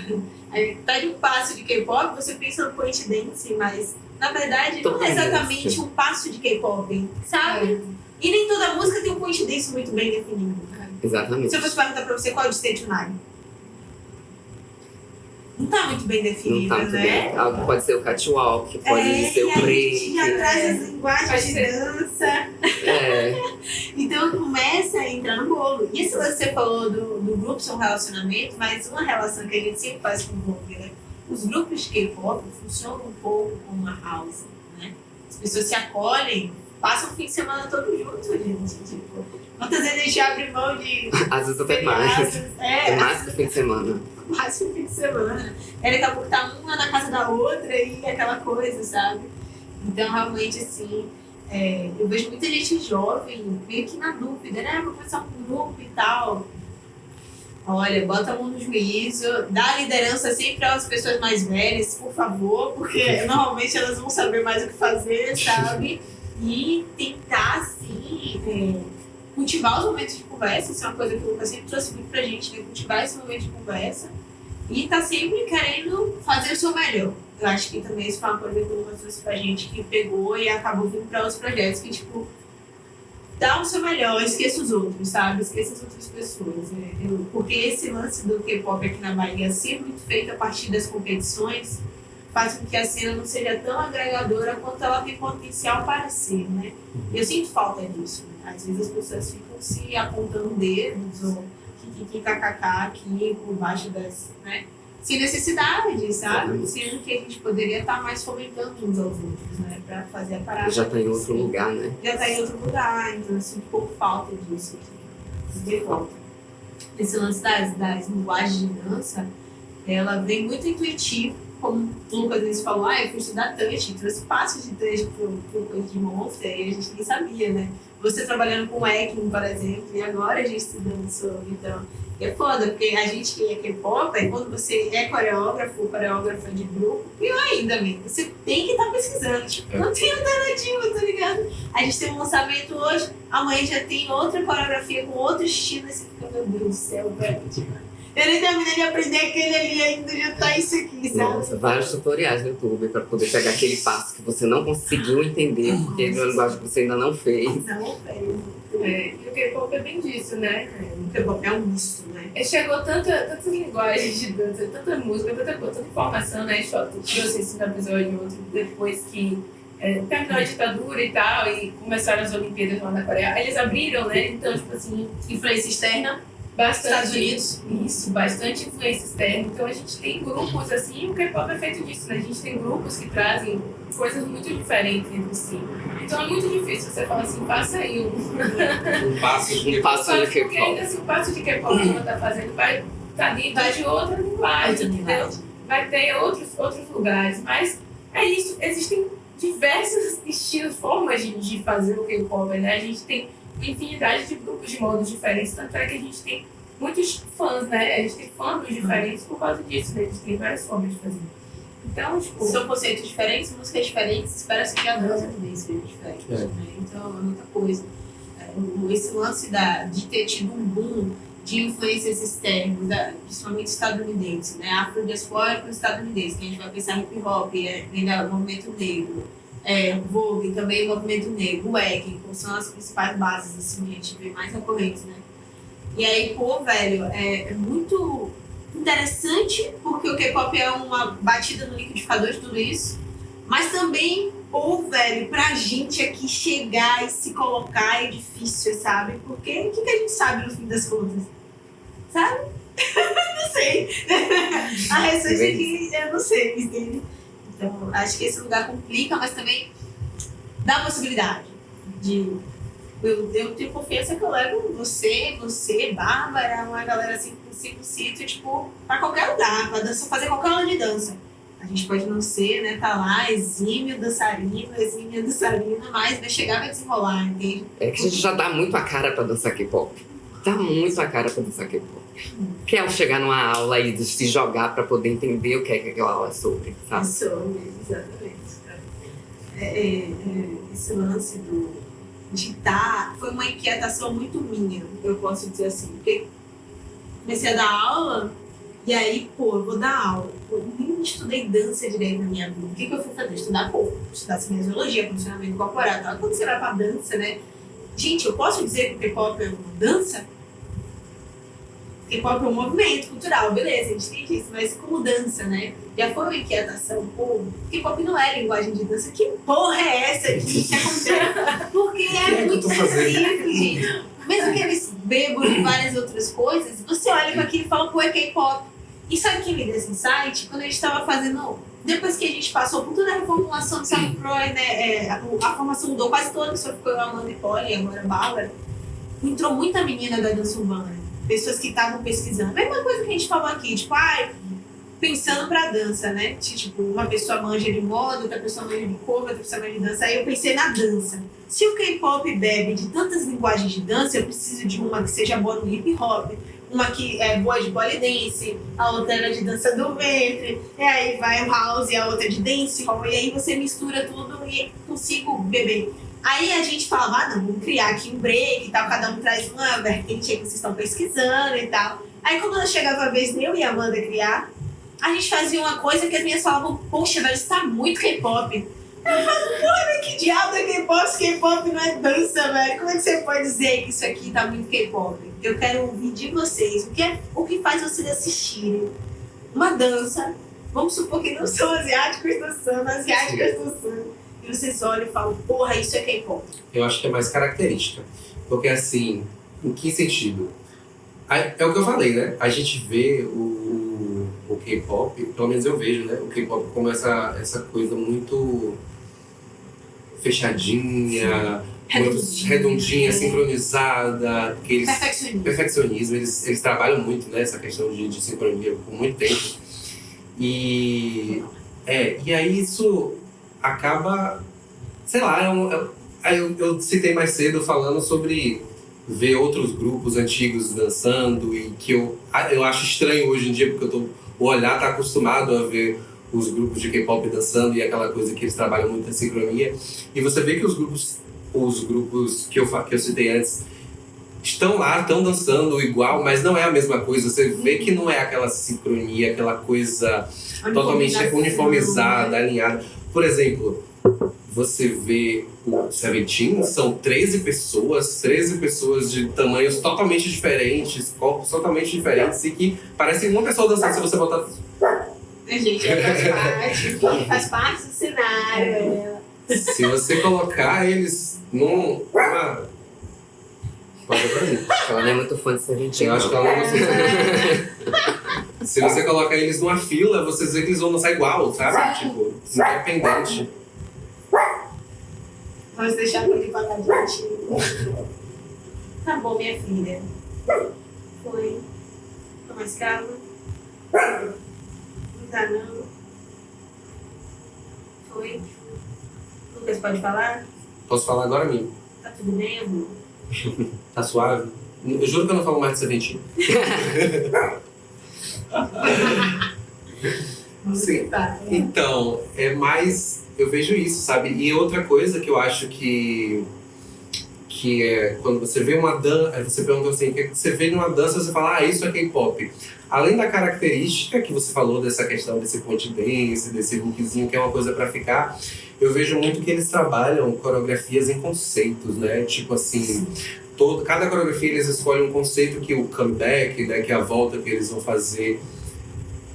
Aí pede um passo de K-pop, você pensa no point dance, mas na verdade não é exatamente um passo de K-pop, sabe? E nem toda música tem um point dance muito bem definido. Exatamente. Se eu fosse perguntar pra você qual é o Stay Tonight, não tá muito bem definido, não tá né? Bem. Algo pode ser o catwalk, pode ser o break. A gente já traz as linguagens de dança. Então começa a entrar no bolo. E esse lance que você falou do grupo ser um relacionamento, mas uma relação que a gente sempre faz com o grupo, né? Os grupos de K-pop funcionam um pouco como uma house, né? As pessoas se acolhem, passam o fim de semana todo junto, gente. Tipo, quantas vezes a gente abre mão de... Às vezes até mais. É mais que o fim de semana. Mais que o fim de semana. Aí daqui a pouco tá uma na casa da outra e aquela coisa, sabe? Então, realmente, assim, eu vejo muita gente jovem meio que na dúvida, né? Vou começar um grupo e tal. Olha, bota a mão no juízo, dá liderança sempre às pessoas mais velhas, por favor, porque normalmente elas vão saber mais o que fazer, sabe? E tentar, assim, cultivar os momentos de conversa. Isso é uma coisa que o Lucas sempre trouxe muito pra gente, né? Cultivar esse momento de conversa e tá sempre querendo fazer o seu melhor. Eu acho que também isso foi uma coisa que o Lucas trouxe pra gente, que pegou e acabou vindo pra outros projetos, que, tipo, dá o seu melhor, esqueça os outros, sabe? Esqueça as outras pessoas. Né? Porque esse lance do K-pop aqui na Bahia ser muito feito a partir das competições faz com que a cena não seja tão agregadora quanto ela tem potencial para ser, né? Eu sinto falta disso. Né? Às vezes as pessoas ficam se apontando dedos ou kkk aqui por baixo das... Né? Sem necessidade, sabe? Sendo que a gente poderia estar mais fomentando uns aos outros, né? Pra fazer a parada. Já tá em outro lugar, né? Já tá em outro lugar, então eu sinto um pouco falta disso aqui. De volta. Esse lance das linguagens de dança, ela vem muito intuitivo, como o Lucas vezes falou, eu fui estudar touch, trouxe passos de touch pro coisa de Monster, e a gente nem sabia, né? Você trabalhando com Ekin, por exemplo, e agora a gente estudando sobre, então... É foda, porque a gente que é K-pop, quando você é coreógrafa de grupo, pior ainda, amigo. Você tem que estar pesquisando. Tipo, não tem alternativa, tá ligado? A gente tem um lançamento hoje, amanhã já tem outra coreografia com outro estilo, e você fica, meu Deus do céu, velho. Eu nem terminei de aprender aquele ali ainda, já tá isso aqui, sabe? Nossa, vários tutoriais no YouTube pra poder pegar aquele passo que você não conseguiu entender, porque é uma linguagem que você ainda não fez. Não fez. E o K-pop é bem disso, né? O K-pop é um misto, né? Chegou tantas linguagens de dança, tanta música, tanta informação, né? A gente trouxe isso no episódio outro, depois que terminou a ditadura e tal, e começaram as Olimpíadas lá na Coreia. Eles abriram, né? Então, tipo assim, Influência externa. bastante. Estados Unidos. Isso, bastante influência externa. Então a gente tem grupos assim, o K-pop é feito disso, né? A gente tem grupos que trazem coisas muito diferentes entre si. Então é muito difícil você falar assim, faça aí Um passo de Um passo de porque K-pop. ainda assim o passo de K-pop que ela tá fazendo vai estar dentro de outra linguagem, entendeu? Vai ter outros lugares, mas é isso, existem diversos estilos, formas de fazer o K-pop, né? A gente tem uma infinidade de grupos de modos diferentes, tanto é que a gente tem muitos fãs, né? A gente tem fãs diferentes por causa disso, né? A gente tem várias formas de fazer. Então, tipo... São conceitos diferentes, músicas diferentes, espera-se que a dança também seja diferente, né? Então, é muita coisa. Esse lance de ter tido um boom de influências externas, principalmente estadunidenses, né? Afrodiaspóricos estadunidenses, que a gente vai pensar hip hop, vem do movimento negro, Vogue, também movimento negro, o Ekin, são as principais bases, assim, que a gente vê mais recorrentes, né? E aí, pô, velho, é muito interessante, porque o K-pop é uma batida no liquidificador de tudo isso, mas também, pô, velho, pra gente aqui chegar e se colocar é difícil, sabe? Porque o que a gente sabe no fim das contas? Sabe? Não sei. A resposta é que eu não sei, entende? Então, acho que esse lugar complica, mas também dá possibilidade de... Eu tenho confiança que eu levo você, Bárbara, uma galera assim com 5 tipo, pra qualquer lugar, pra dança, fazer qualquer aula de dança. A gente pode não ser, né, tá lá, exímia dançarina, mas vai chegar, vai desenrolar, entende? É que a gente já dá muito a cara pra dançar K-pop. Dá muito a cara pra dançar K-pop. Quer chegar numa aula e se jogar pra poder entender o que é que aquela aula é sobre, sabe? Exatamente. Esse lance de estar foi uma inquietação muito minha, eu posso dizer assim, porque comecei a dar aula e aí, pô, eu vou dar aula. Eu nem estudei dança direito na minha vida. O que eu fui fazer? Estudar pouco. Estudar cinesiologia, funcionamento corporal. Então, quando você vai pra dança, né? Gente, eu posso dizer que o K-pop é uma dança? K-pop é um movimento cultural, beleza, a gente entende isso, mas como dança, né? Já foi uma inquietação, pô, K-pop não é linguagem de dança, que porra é essa aqui que acontece? Porque é muito específico, gente. Mesmo que eles bebam de várias outras coisas, você olha para aquilo e fala, pô, é K-pop. E sabe o que me deu esse insight? Quando a gente estava fazendo, depois que a gente passou por toda a reformulação do Samproy, né? A formação mudou quase toda, só ficou a Amanda e Polly, agora a Bárbara. Entrou muita menina da dança urbana. Pessoas que estavam pesquisando. Mesma coisa que a gente falou aqui, tipo, pensando pra dança, né? Tipo, uma pessoa manja de moda, outra pessoa manja de cor, outra pessoa manja de dança. Aí eu pensei na dança. Se o K-pop bebe de tantas linguagens de dança, eu preciso de uma que seja boa no hip hop, uma que é boa de pole dance, a outra era de dança do ventre, e aí vai o house e a outra de dance hall, e aí você mistura tudo e consigo beber. Aí a gente falava, não, vamos criar aqui um break e tal, cada um traz uma vertente aí que vocês estão pesquisando e tal. Aí quando chegava a vez de eu e a Amanda criar, a gente fazia uma coisa que as minhas falavam, poxa, velho, isso tá muito K-pop. Eu falo, porra, mas que diabo é K-pop? K-pop não é dança, velho. Como é que você pode dizer que isso aqui tá muito K-pop? Eu quero ouvir de vocês o que faz vocês assistirem uma dança. Vamos supor que não são asiáticos dançando. E vocês olham e falam, porra, isso é K-pop. Eu acho que é mais característica. Porque assim, em que sentido? É o que eu falei, né? A gente vê o K-pop, pelo menos eu vejo, né? O K-pop como essa coisa muito fechadinha, muito redondinha, sincronizada. Perfeccionismo. Eles trabalham muito, né? Essa questão de sincronia por muito tempo. E aí isso acaba, sei lá, eu citei mais cedo falando sobre ver outros grupos antigos dançando e que eu acho estranho hoje em dia, porque o olhar tá acostumado a ver os grupos de K-pop dançando e aquela coisa que eles trabalham muito em sincronia. E você vê que os grupos que eu citei antes estão lá, estão dançando igual, mas não é a mesma coisa. Você vê que não é aquela sincronia, aquela coisa totalmente uniformizada, alinhada. Por exemplo, você vê o Seventeen, são 13 pessoas de tamanhos totalmente diferentes, corpos totalmente diferentes e que parecem uma pessoa dançando se você botar... Gente, faz parte do cenário. Se você colocar eles numa... Pode pra mim. Ela não é muito fã de Seventeen. Eu acho que ela não é. Se você colocar eles numa fila, você vê que eles vão dançar igual, sabe? Tipo, independente. Vamos deixar por aqui pra gente. Tá bom, minha filha. Foi. Tô mais calma. Não tá não. Foi. Lucas, pode falar? Posso falar agora, amigo? Tá tudo bem, amor? Tá suave? Eu juro que eu não falo mais de Seventeen. Sim. Então, é mais... Eu vejo isso, sabe? E outra coisa que eu acho que é quando você vê uma dança, você pergunta assim, o que você vê numa dança, você fala, isso é K-pop. Além da característica que você falou dessa questão desse point dance, desse lookzinho que é uma coisa pra ficar, eu vejo muito que eles trabalham coreografias em conceitos, né? Tipo assim, cada coreografia eles escolhem um conceito que o comeback, né, que é a volta que eles vão fazer,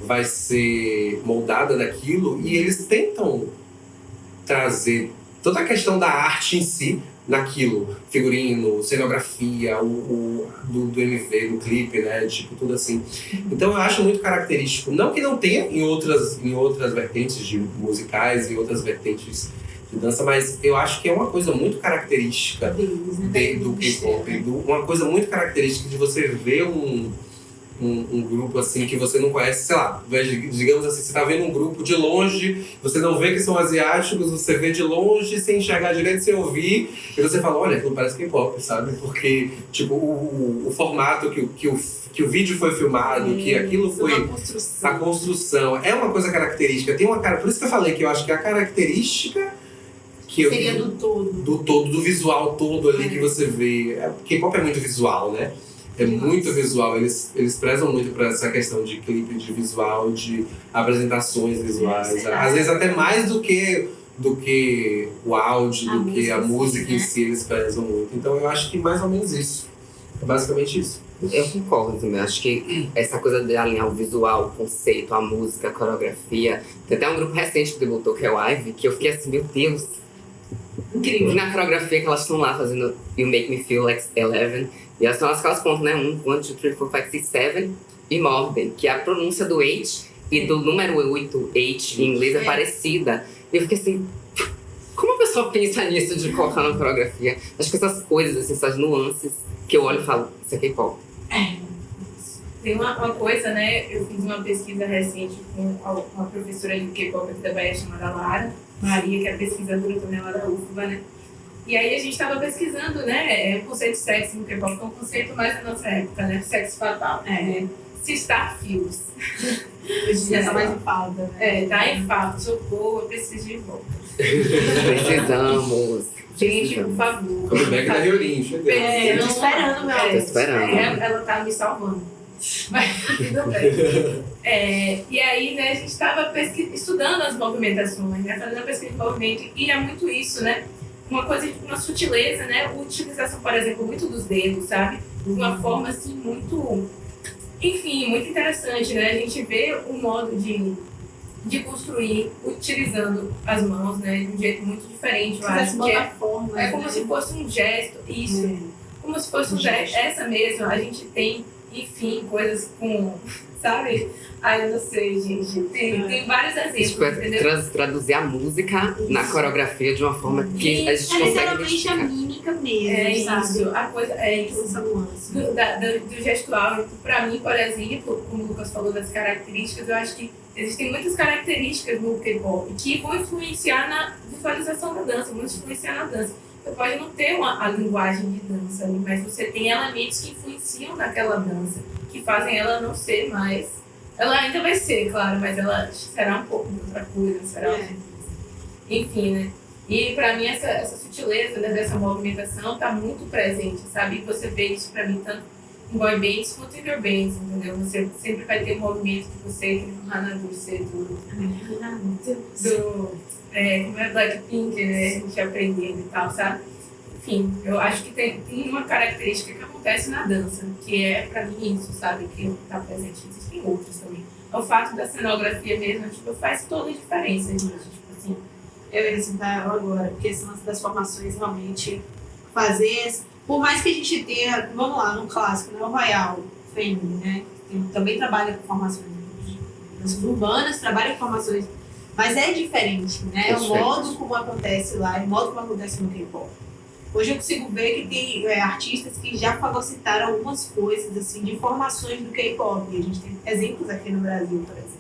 vai ser moldada daquilo, e eles tentam trazer toda a questão da arte em si naquilo, figurino, cenografia, do MV, do clipe, né, tipo, tudo assim. Então eu acho muito característico, não que não tenha em outras vertentes de musicais e outras vertentes de dança, mas eu acho que é uma coisa muito característica do K-pop, uma coisa muito característica de você ver um grupo assim que você não conhece, sei lá, digamos assim, você tá vendo um grupo de longe, você não vê que são asiáticos, você vê de longe, sem enxergar direito, sem ouvir, e você fala, olha, aquilo parece K-pop, sabe? Porque, tipo, o formato que o vídeo foi filmado, que aquilo foi a construção, é uma coisa característica, tem uma cara, por isso que eu falei que eu acho que a característica que seria do todo, do visual todo ali que você vê, K-pop é muito visual, né? É muito visual, eles prezam muito para essa questão de clipe, de visual, de apresentações visuais. Às vezes até mais do que o áudio, do que a música em si, eles prezam muito. Então eu acho que mais ou menos isso. É basicamente isso. Eu concordo também. Acho que essa coisa de alinhar o visual, o conceito, a música, a coreografia. Tem até um grupo recente que debutou, que é o IVE, que eu fiquei assim, meu Deus. Incrível. Na coreografia que elas estão lá fazendo You Make Me Feel Like 11. E elas são aquelas pontas, né? 1, 2, 3, 4, 5, 6, 7 e Morden, que a pronúncia do H e do número 8, H em inglês, é parecida. E eu fiquei assim, como a pessoa pensa nisso de colocar na coreografia? Acho que essas coisas, assim, essas nuances que eu olho e falo, isso é K-pop. Tem uma coisa, né? Eu fiz uma pesquisa recente com uma professora de K-pop aqui da Bahia chamada Lara Maria, que é pesquisadora também lá da UFBA, né? E aí a gente estava pesquisando, né, o conceito de sexo no K-pop, que é um conceito mais da nossa época, né, sexo fatal, né, Sister Feels. Hoje em dia tá mais em falta, né? Tá em falta, socorro, eu preciso de volta. Precisamos. Gente, por favor. Comeback da Riorin, chegando. Eu tô esperando, meu amor. Tô esperando. Ela tá me salvando. Mas tudo bem. E aí, né, a gente estava estudando as movimentações, né, fazendo a pesquisa de movimento, e é muito isso, né? Uma coisa, uma sutileza, né? A utilização, por exemplo, muito dos dedos, sabe? De uma forma, assim, muito... Enfim, muito interessante, né? A gente vê o modo de construir utilizando as mãos, né? De um jeito muito diferente, eu acho que é como se fosse um gesto, isso. Como se fosse um gesto, essa mesmo, a gente tem, enfim, coisas com... Sabe? Eu não sei, gente. Tem vários exemplos, tipo, entendeu? Traduzir a música na coreografia de uma forma que a gente consegue literalmente a mímica mesmo, sabe? Isso, a coisa é isso. Essa nuance. Do gestual, pra mim, por exemplo, como o Lucas falou das características, eu acho que existem muitas características no K-pop que vão influenciar na visualização da dança, vão influenciar na dança. Você pode não ter a linguagem de dança ali, mas você tem elementos que influenciam naquela dança, que fazem ela não ser mais... Ela ainda vai ser, claro, mas ela será um pouco de outra coisa, será enfim, né? E pra mim essa sutileza, né, dessa movimentação tá muito presente, sabe? E você vê isso pra mim tanto em boy bands quanto em girl bands, entendeu? Você sempre vai ter um movimento que você, que no Hanabu, como é Blackpink, né? A gente aprendendo e tal, sabe? Enfim, eu acho que tem uma característica que acontece na dança, que é, pra mim, isso, sabe? Que está presente. Existem outros também. É o fato da cenografia mesmo, tipo, faz toda a diferença, gente. Tipo assim. Eu ia citar ela agora, porque esse lance das formações realmente fazer... Por mais que a gente tenha, vamos lá, no clássico, né? O Royal Family, né? Também trabalha com formações urbanas, trabalha com formações... Mas é diferente, né? O modo como acontece lá, o modo como acontece no K-pop. Hoje eu consigo ver que tem artistas que já fagocitaram algumas coisas, assim, de formações do K-pop. A gente tem exemplos aqui no Brasil, por exemplo.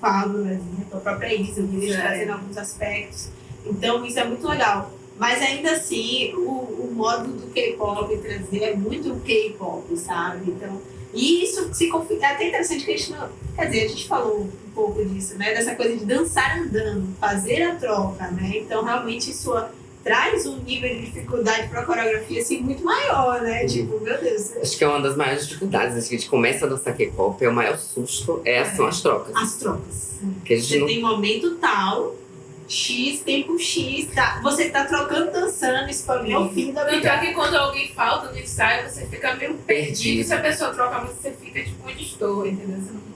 Pablo, a própria Isa, eles trazendo alguns aspectos. Então, isso é muito legal. Mas ainda assim, o modo do K-pop trazer é muito K-pop, sabe? Então, e isso se configura. É até interessante que a gente não... Quer dizer, a gente falou um pouco disso, né? Dessa coisa de dançar andando, fazer a troca, né? Então, realmente, isso traz um nível de dificuldade para a coreografia assim, muito maior, né? Tipo, meu Deus. Acho que é uma das maiores dificuldades. Acho que a gente começa a dançar K-pop, o maior susto são as trocas. As trocas. Que a gente você tem momento tal, X, tempo X, tá, você tá trocando, dançando, isso pra mim é o fim da vida. Tanto é que quando alguém falta no ensaio, você fica meio perdido. Se a pessoa troca muito, você fica tipo, onde estou, entendeu? Você não...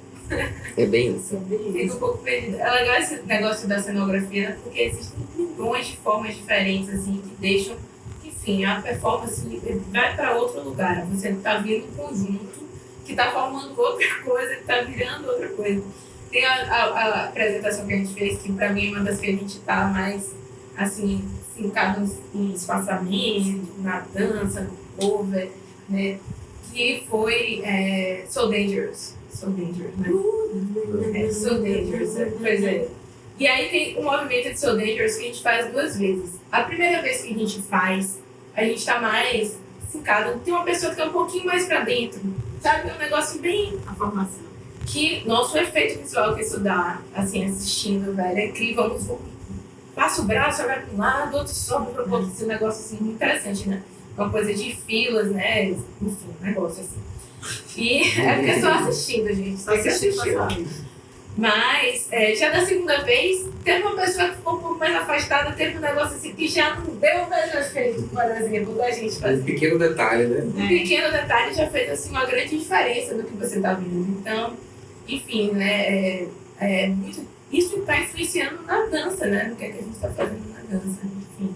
É bem isso. Fica um pouco perdido. É legal esse negócio da cenografia, né? Porque existem milhões de formas diferentes, assim, que deixam, enfim, a performance vai para outro lugar. Você está vendo um conjunto que está formando outra coisa, que está virando outra coisa. Tem a apresentação que a gente fez, que para mim é uma das que a gente está mais, assim, fincado em espaçamento, na dança, no cover, né? Que foi So Dangerous. So Dangerous, né? So Dangerous, pois é. E aí tem o movimento de So Dangerous que a gente faz 2 vezes. A primeira vez que a gente faz, a gente tá mais fincado. Tem uma pessoa que tá um pouquinho mais pra dentro, sabe? É um negócio bem... A formação. Que, nosso efeito visual que isso dá, assim, assistindo, velho, é incrível. Passa o braço, vai para um lado, outro sobe para o outro. Esse negócio, assim, muito interessante, né? Uma coisa de filas, né? Enfim, um negócio assim. E é porque só assistindo, gente. Só assistindo. Mas, já da segunda vez, teve uma pessoa que ficou um pouco mais afastada, teve um negócio assim que já não deu o mesmo efeito, por exemplo, da gente fazer. Um pequeno detalhe, né? Um pequeno detalhe já fez assim, uma grande diferença do que você está vendo. Então, enfim, né? Muito, isso está influenciando na dança, né? No que a gente está fazendo na dança. Enfim,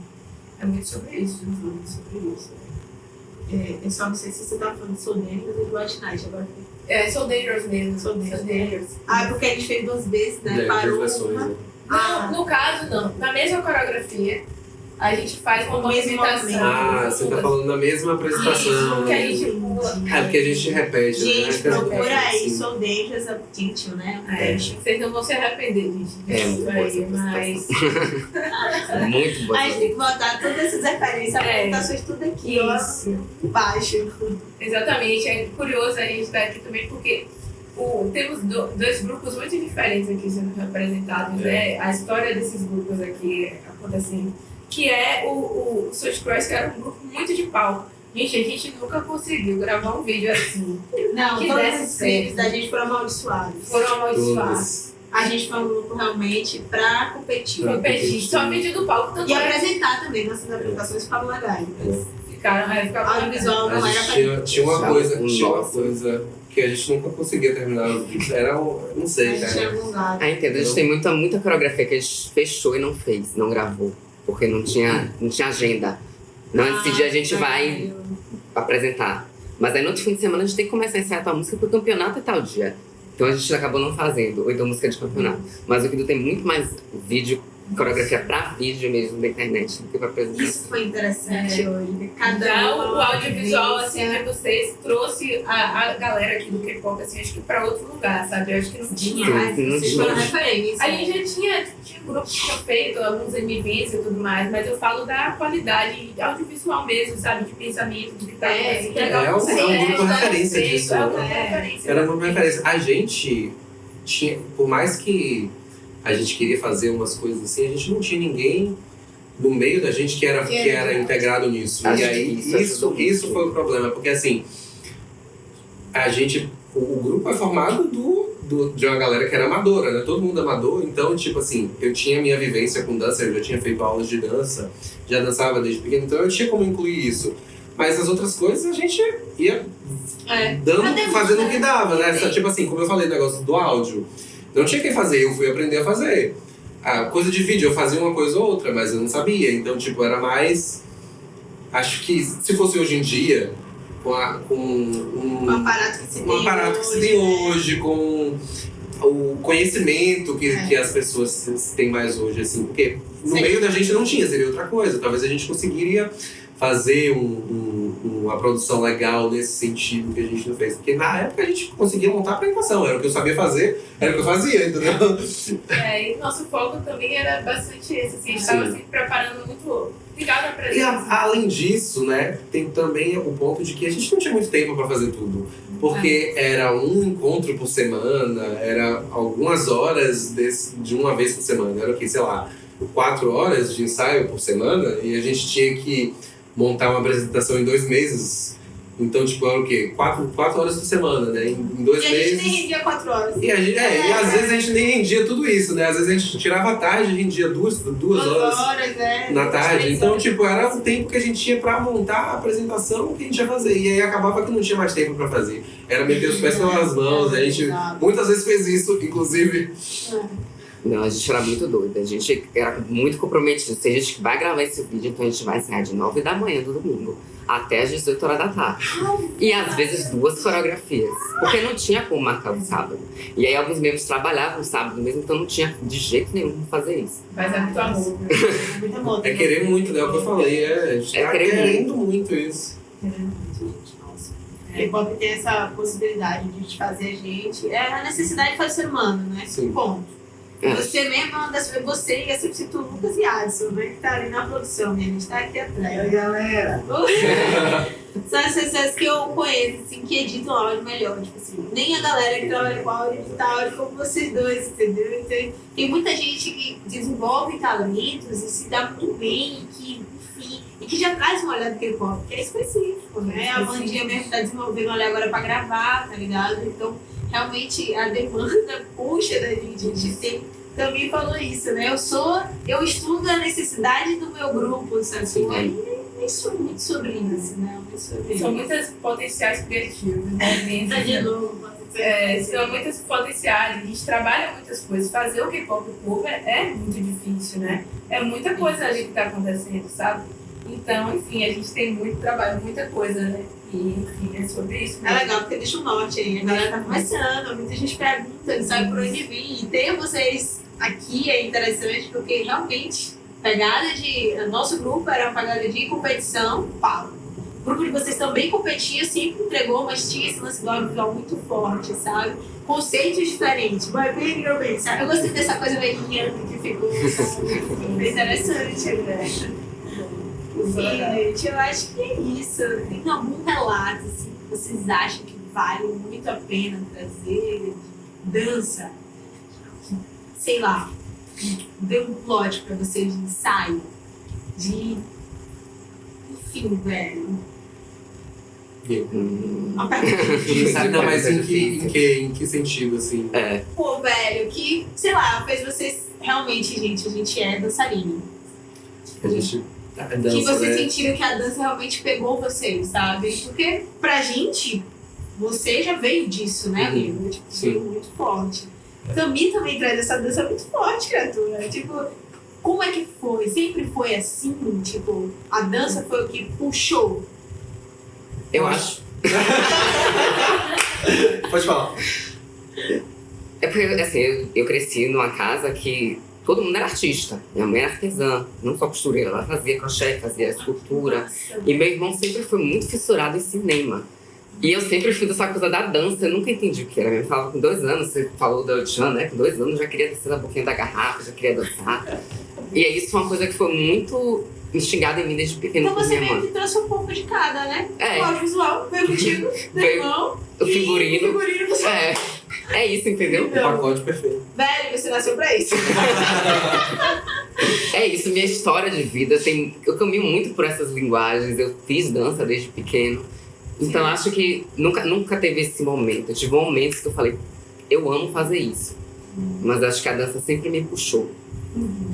é muito sobre isso. Muito sobre isso. Eu só não sei se você está falando de Soul Dangerous ou do White Knight agora. So Dangerous mesmo. So Dangerous. Porque a gente fez 2 vezes, né? Parou uma. No caso, não. Na mesma coreografia, a gente faz uma movimentação. Ah, você tá falando da mesma apresentação. Que a gente pula. É porque a gente repete, Gente, né? procura aí, Sim. Soul Dangerous Attention, né? Vocês não vão se arrepender, gente. Muito boa essa mas... Muito boa. A gente tem que botar todas essas referências, apresentações tudo aqui, Isso. ó, baixo. Exatamente. É curioso a gente estar aqui também, porque temos dois grupos muito diferentes aqui sendo representados, né? A história desses grupos aqui acontecendo, que é o Search Cross, que era um grupo muito de palco. Gente, a gente nunca conseguiu gravar um vídeo assim. Não, Que todos desse os clipes da gente foram amaldiçoados. Foram amaldiçoados. Todos. A gente foi um grupo realmente pra competir. Pra Competir. Só vídeo do palco, tanto E é. apresentar também, nossas apresentações ficavam legais. Ficaram Audiovisual não A era gente pra tinha uma coisa Nossa. que a gente nunca conseguia terminar. Era, não a sei, gente tinha cara. algum lado. Ah, entendo. A gente tem muita coreografia que a gente fechou e não fez, não gravou. Porque não tinha agenda. Não, esse dia a gente vai apresentar. Mas aí no outro fim de semana a gente tem que começar a ensaiar tua música pro campeonato e tal dia. Então a gente acabou não fazendo, ou então música de campeonato. Mas o Kidu tem muito mais vídeo, coreografia pra vídeo mesmo da internet do que pra apresentar. Isso foi interessante hoje. Cada Já um o audiovisual, assim, vivência. de vocês trouxe a galera aqui do K-pop, assim, acho que pra outro lugar, sabe? Eu acho que não tinha. Sim. Mas não vocês tinha. foram referência. A gente já tinha grupos que tinham feito alguns MVs e tudo mais, mas eu falo da qualidade audiovisual mesmo, sabe? De pensamento, do que tá acontecendo. entregar É um grupo referência disso. É um grupo né? referência. Era uma referência. A gente tinha, por mais que a gente queria fazer umas coisas assim, a gente não tinha ninguém no meio da gente que era integrado nisso. Acho E aí que isso ajudou isso muito. foi o problema, porque assim, o grupo é formado de uma galera que era amadora, né? Todo mundo amador, então, tipo assim, eu tinha minha vivência com dança, eu já tinha feito aulas de dança, já dançava desde pequeno, então eu tinha como incluir isso. Mas as outras coisas a gente ia fazendo o que dava, né? Só, tipo assim, como eu falei, o negócio do áudio. Não tinha quem fazer, eu fui aprender a fazer. A coisa de vídeo, eu fazia uma coisa ou outra, mas eu não sabia. Então, tipo, era mais... Acho que se fosse hoje em dia, com Um aparato que se tem aparato que se tem hoje, com o conhecimento que as pessoas têm mais hoje, assim. Porque no Sim. meio da gente não tinha, seria outra coisa. Talvez a gente conseguiria fazer uma produção legal nesse sentido que a gente não fez. Porque na época a gente conseguia montar a apresentação, era o que eu sabia fazer, era o que eu fazia, entendeu? E o nosso foco também era bastante esse, assim, a gente Sim. estava se preparando muito ligado à E presença. além disso, né, tem também o ponto de que a gente não tinha muito tempo para fazer tudo. Porque era um encontro por semana, era algumas horas de uma vez por semana. Era o quê? Sei lá, 4 horas de ensaio por semana e a gente tinha que montar uma apresentação em 2 meses. Então, tipo, era o quê? 4 horas por semana, né? Em 2 E a meses. gente nem rendia 4 horas. E, e às vezes a gente nem rendia tudo isso, né? Às vezes a gente tirava a tarde e rendia duas horas né? na tarde. 3 Então, horas. tipo, era o tempo que a gente tinha pra montar a apresentação que a gente ia fazer. E aí acabava que não tinha mais tempo pra fazer. Era meter os pés pelas mãos. A gente muitas vezes fez isso, inclusive. Não, a gente era muito doida. A gente era muito comprometido. Se a gente vai gravar esse vídeo, então a gente vai sair de 9 da manhã do domingo até às 18 horas da tarde. E às vezes 2 coreografias. Porque não tinha como marcar o sábado. E aí alguns membros trabalhavam no sábado mesmo, então não tinha de jeito nenhum como fazer isso. Mas é muito amor. Muito amor. É querer muito, né? O que eu falei. A gente tá querer querendo muito isso. K-pop tem essa possibilidade de fazer a gente. É a necessidade de fazer o ser humano, né? Sim. Ponto. É. Você mesmo é uma das você e eu sempre cito o Lucas e Adson, né? Que tá ali na produção, né? A gente tá aqui atrás. Oi, galera! São as pessoas que eu conheço, assim, que editam áudio melhor. Tipo assim, nem a galera que trabalha com áudio edita áudio como vocês dois, entendeu? Então, tem muita gente que desenvolve talentos e se dá muito bem, e que, enfim, e que já traz uma olhada do K-pop, que é específico, né? A Mandinha mesmo tá desenvolvendo olhar agora pra gravar, tá ligado? Então, realmente, a demanda puxa da gente. A gente também falou isso, né? Eu estudo a necessidade do meu grupo, sabe? Sim. Nem sou muito sobre isso, né? São muitas potenciais criativos, né? Tá de novo. São muitas potenciais, a gente trabalha muitas coisas. Fazer o K-pop cover é muito difícil, né? É muita coisa ali que tá acontecendo, sabe? Então, enfim, a gente tem muito trabalho, muita coisa, né? E, enfim, é sobre isso. É legal porque deixa um norte aí. A galera tá começando, muita gente pergunta, não sabe por onde vir. E ter vocês aqui é interessante porque realmente Nosso grupo era uma pegada de competição, pau. O grupo de vocês também competia, sempre entregou, mas tinha esse lance do audiovisual muito forte, sabe? Conceitos diferentes, mas bem, sabe? Eu gostei dessa coisa meio que ficou, sabe? Foi interessante, né? Gente, eu acho que é isso. Tem algum relato, assim, que vocês acham que vale muito a pena trazer de dança? Sei lá, deu um plot pra vocês de ensaio, de... Enfim, velho. Uma pergunta. Não, mas em que sentido, assim? Pô, velho, que, sei lá, fez vocês realmente, gente, a gente é dançarino. A gente dança, que vocês né? sentiram que a dança realmente pegou vocês, sabe? Porque pra gente, você já veio disso, né, amigo? Tipo, veio muito forte. Tammy também traz essa dança muito forte, criatura. Tipo, como é que foi? Sempre foi assim? Tipo, a dança foi o que puxou? Eu acho. Pode falar. É porque, assim, eu cresci numa casa que todo mundo era artista. Minha mãe era artesã, não só costureira, ela fazia crochê, fazia escultura. Nossa. E meu irmão sempre foi muito fissurado em cinema. E eu sempre fui dessa coisa da dança, eu nunca entendi o que era. Minha mãe falava com 2 anos, você falou da Chan, né? Com 2 anos eu já queria descer na boquinha da garrafa, já queria dançar. E aí isso foi uma coisa que foi muito instigada em mim desde pequeno Então por você minha meio mãe. que trouxe um pouco de cada, né? É. O audiovisual veio contigo, do Veio irmão. o e figurino. O figurino você... É isso, entendeu? O pacote perfeito. Velho, você nasceu pra isso. É isso, minha história de vida eu caminho muito por essas linguagens, eu fiz dança desde pequeno. Então acho que nunca teve esse momento. Eu tive momentos que eu falei, eu amo fazer isso. Mas acho que a dança sempre me puxou.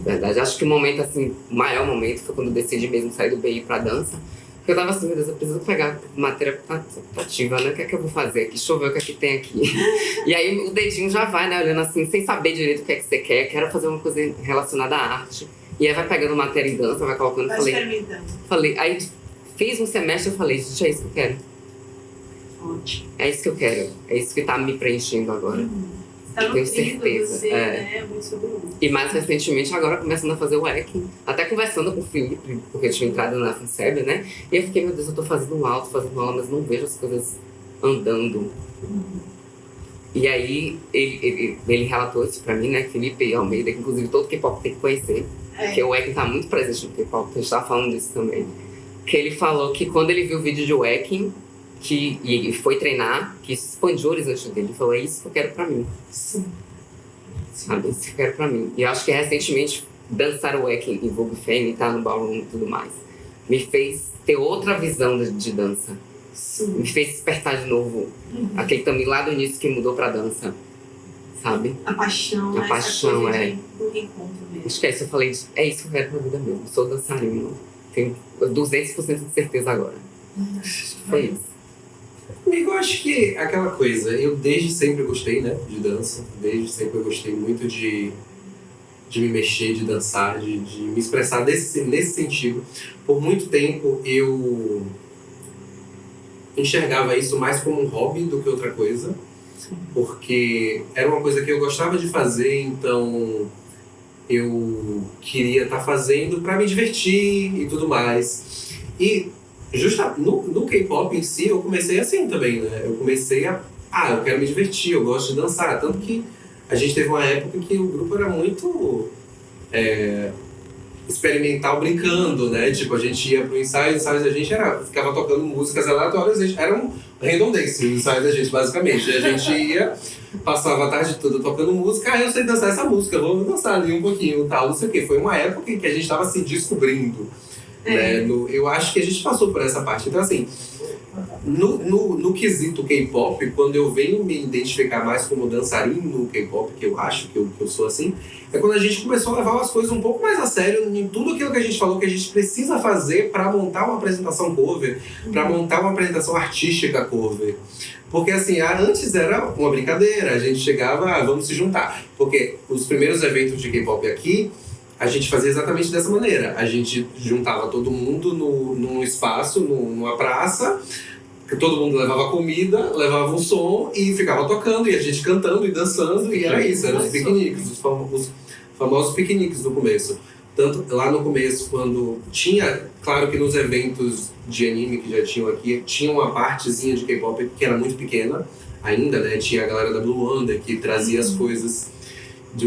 Verdade. Acho que o momento, assim, o maior momento foi quando eu decidi mesmo sair do BI pra dança. Porque eu tava assim, meu Deus, eu preciso pegar matéria atrativa, né? O que é que eu vou fazer aqui? Deixa eu ver o que é que tem aqui. E aí o dedinho já vai, né? Olhando assim, sem saber direito o que é que você quer. Quero fazer uma coisa relacionada à arte. E aí vai pegando matéria em dança, vai colocando. Vai experimentando. Aí fiz um semestre e falei, gente, é isso que eu quero. Ótimo. É isso que eu quero. É isso que tá me preenchendo agora. Tá Tenho nutrindo certeza, você, é. né? Muito sobre isso. E mais recentemente, agora começando a fazer o EC, até conversando com o Felipe, porque eu tinha entrado na FUNSEB, né? E eu fiquei, meu Deus, eu tô fazendo alto, fazendo aula, mas não vejo as coisas andando. E aí, ele relatou isso pra mim, né? Felipe Almeida, que inclusive todo K-pop tem que conhecer, porque o EC tá muito presente no K-pop, a gente tava falando disso também. Que ele falou que quando ele viu o vídeo de EC, e foi treinar, que isso expandiu o horizonte dele. Ele falou, é isso que eu quero pra mim. Sim. Sabe? Isso que eu quero pra mim. E eu acho que recentemente, dançar o EC em Vogue Fame, tá no ballroom e tudo mais, me fez ter outra visão de dança. Sim. Me fez despertar de novo aquele também lá do início que mudou pra dança. Sabe? A paixão, A né? paixão, essa coisa é. do reencontro mesmo. Acho que é isso. Eu falei, é isso que eu quero pra vida mesmo. Sou dançarino. Tenho 200% de certeza agora. Foi isso. Comigo, eu acho que aquela coisa, eu desde sempre gostei, né, de dança, desde sempre eu gostei muito de me mexer, de dançar, de me expressar nesse sentido. Por muito tempo eu enxergava isso mais como um hobby do que outra coisa, porque era uma coisa que eu gostava de fazer, então eu queria estar fazendo para me divertir e tudo mais. E no K-pop em si, eu comecei assim também, né? Eu comecei eu quero me divertir, eu gosto de dançar. Tanto que a gente teve uma época que o grupo era muito experimental, brincando, né? Tipo, a gente ia pro ensaio, os ensaios da gente ficava tocando músicas aleatórias, era um random dance, os ensaios da gente, basicamente. E a gente ia, passava a tarde toda tocando música, eu sei dançar essa música, vamos dançar ali um pouquinho, tal, não sei o quê. Foi uma época em que a gente estava se descobrindo. Né? Eu acho que a gente passou por essa parte. Então, assim, no quesito K-pop, quando eu venho me identificar mais como dançarino no K-pop, que eu acho que eu sou assim, é quando a gente começou a levar as coisas um pouco mais a sério em tudo aquilo que a gente falou que a gente precisa fazer para montar uma apresentação cover, para montar uma apresentação artística cover. Porque, assim, antes era uma brincadeira, a gente chegava, vamos se juntar. Porque os primeiros eventos de K-pop aqui, a gente fazia exatamente dessa maneira. A gente juntava todo mundo num espaço, numa praça, todo mundo levava comida, levava um som e ficava tocando, e a gente cantando e dançando, e era isso, eram os piqueniques, os famosos piqueniques no começo. Tanto lá no começo, quando tinha, claro que nos eventos de anime que já tinham aqui, tinha uma partezinha de K-pop que era muito pequena ainda, né? Tinha a galera da Blue Wonder que trazia as coisas,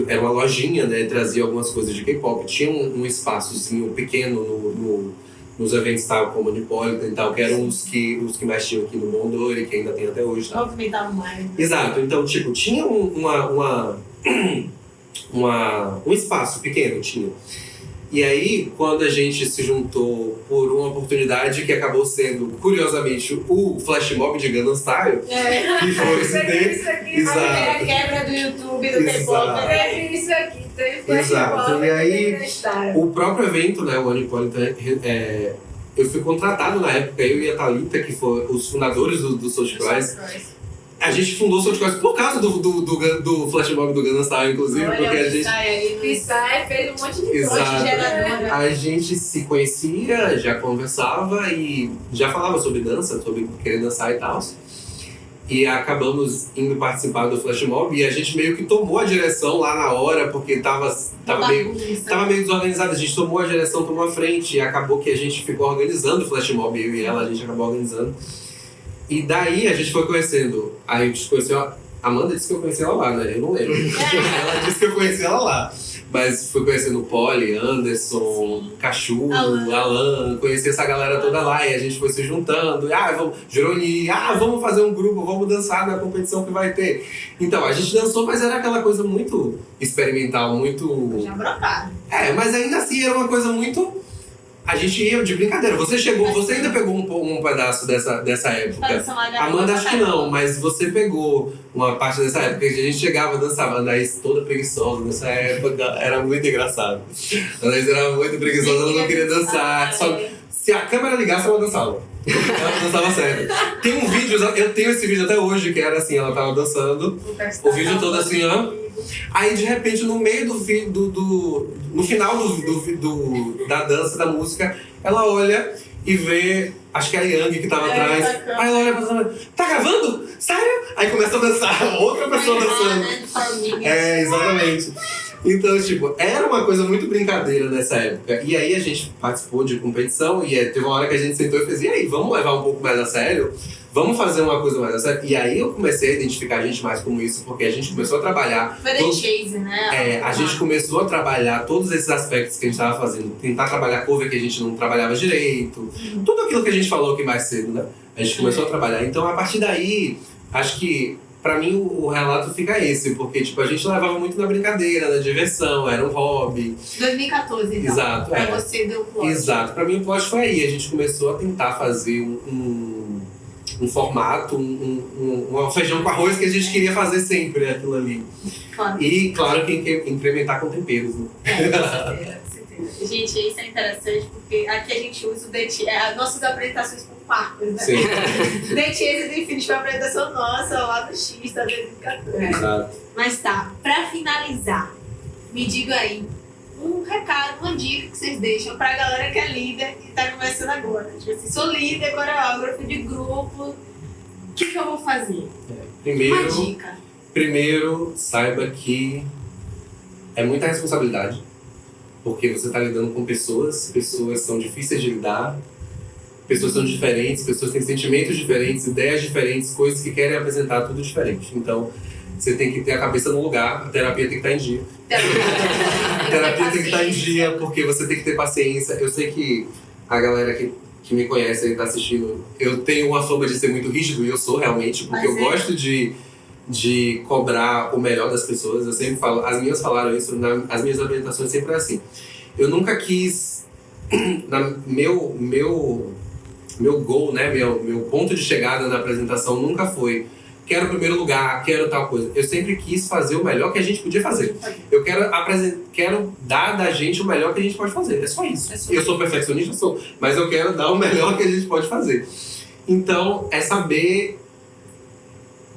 era uma lojinha, né? Trazia algumas coisas de K-pop. Tinha um espaçozinho pequeno nos eventos tal, como o Nipolitan e tal, que eram os que mais tinham aqui no Mondori, que ainda tem até hoje. Tá? Movimentavam mais. Exato, então, tipo, tinha um espaço pequeno, tinha. E aí, quando a gente se juntou por uma oportunidade que acabou sendo, curiosamente, o Flash Mob de Gangnam Style, que foi esse Isso aqui, A primeira quebra do YouTube, do K-pop. teve isso aqui, teve Flash Exato. Mob, E aí, Style. o próprio evento, né, o Anipolitan, eu fui contratado na época, eu e a Thalita, que foram os fundadores do Social Prize. A gente fundou o Social Prize por causa do Flash Mob do Gangnam Style, inclusive, porque a gente... Psy fez um monte de Exato. coisa geradora. A gente se conhecia, já conversava e já falava sobre dança, sobre querer dançar e tal. E acabamos indo participar do Flash Mob e a gente meio que tomou a direção lá na hora, porque tava meio desorganizado. A gente tomou a direção, tomou a frente e acabou que a gente ficou organizando o Flash Mob, eu e ela, a gente acabou organizando. E daí a gente foi conhecendo, a gente conheceu a Amanda, disse que eu conheci ela lá, né? Eu não lembro. Ela disse que eu conheci ela lá. Mas fui conhecendo o Polly, Anderson, Cachu, Alan, conheci essa galera toda lá e a gente foi se juntando. Juroni, vamos fazer um grupo, vamos dançar na competição que vai ter. Então, a gente dançou, mas era aquela coisa muito experimental, muito... Já brocaram. Mas ainda assim era uma coisa muito... A gente ia de brincadeira. Você ainda pegou um pedaço dessa época. Amanda, acho que não, mas você pegou uma parte dessa época que a gente chegava, dançava. A Anaís toda preguiçosa nessa época, era muito engraçado. A Anaís era muito preguiçosa, ela não queria dançar. Só, se a câmera ligasse, ela dançava. Ela dançava sério. Tem um vídeo, eu tenho esse vídeo até hoje, que era assim, ela tava dançando. O vídeo todo assim, ó. Aí, de repente, no meio no final da dança, da música, ela olha e vê, acho que é a Yang que tava atrás. Aí ela olha pra ela, tá gravando? Sério? Aí começa a dançar, outra pessoa dançando. Exatamente. Então, tipo, era uma coisa muito brincadeira nessa época. E aí a gente participou de competição e teve uma hora que a gente sentou e fez, e aí, vamos levar um pouco mais a sério? Vamos fazer uma coisa mais a sério? E aí eu comecei a identificar a gente mais como isso, porque a gente começou a trabalhar... Foi The Chase, né? A gente começou a trabalhar todos esses aspectos que a gente estava fazendo. Tentar trabalhar cover que a gente não trabalhava direito. Tudo aquilo que a gente falou aqui mais cedo, né? A gente começou a trabalhar. Então, a partir daí, acho que... Pra mim, o relato fica esse, porque tipo, a gente levava muito na brincadeira, na diversão, era um hobby. 2014, então. Exato, pra você deu o plot. Exato, pra mim o plot foi aí. A gente começou a tentar fazer um formato, um feijão com arroz que a gente queria fazer sempre, aquilo ali. Claro. E, claro, que incrementar com temperos, né? Com certeza. Gente, isso é interessante, porque aqui a gente usa o nossas apresentações com marcos, né? Sim. The Chase do Infinity foi uma apresentação nossa lá no X, tá 2014. Exato. Mas tá, pra finalizar, me diga aí um recado, uma dica que vocês deixam pra galera que é líder e tá começando agora. Tipo assim, sou líder, coreógrafo de grupo, o que eu vou fazer? Uma dica. Primeiro, saiba que é muita responsabilidade, porque você tá lidando com pessoas são difíceis de lidar, pessoas são diferentes, pessoas têm sentimentos diferentes, ideias diferentes, coisas que querem apresentar tudo diferente. Então, você tem que ter a cabeça no lugar, a terapia tem que estar em dia. A terapia tem que estar em dia, porque você tem que ter paciência. Eu sei que a galera que me conhece e tá assistindo, eu tenho uma fama de ser muito rígido, e eu sou realmente, porque eu gosto de cobrar o melhor das pessoas. Eu sempre falo, as minhas falaram isso, as minhas apresentações sempre é assim. Eu nunca quis, meu goal, né, meu ponto de chegada na apresentação nunca foi quero o primeiro lugar, quero tal coisa. Eu sempre quis fazer o melhor que a gente podia fazer. Eu quero dar da gente o melhor que a gente pode fazer. É só isso. Eu sou perfeccionista, sou, mas eu quero dar o melhor que a gente pode fazer. Então, é saber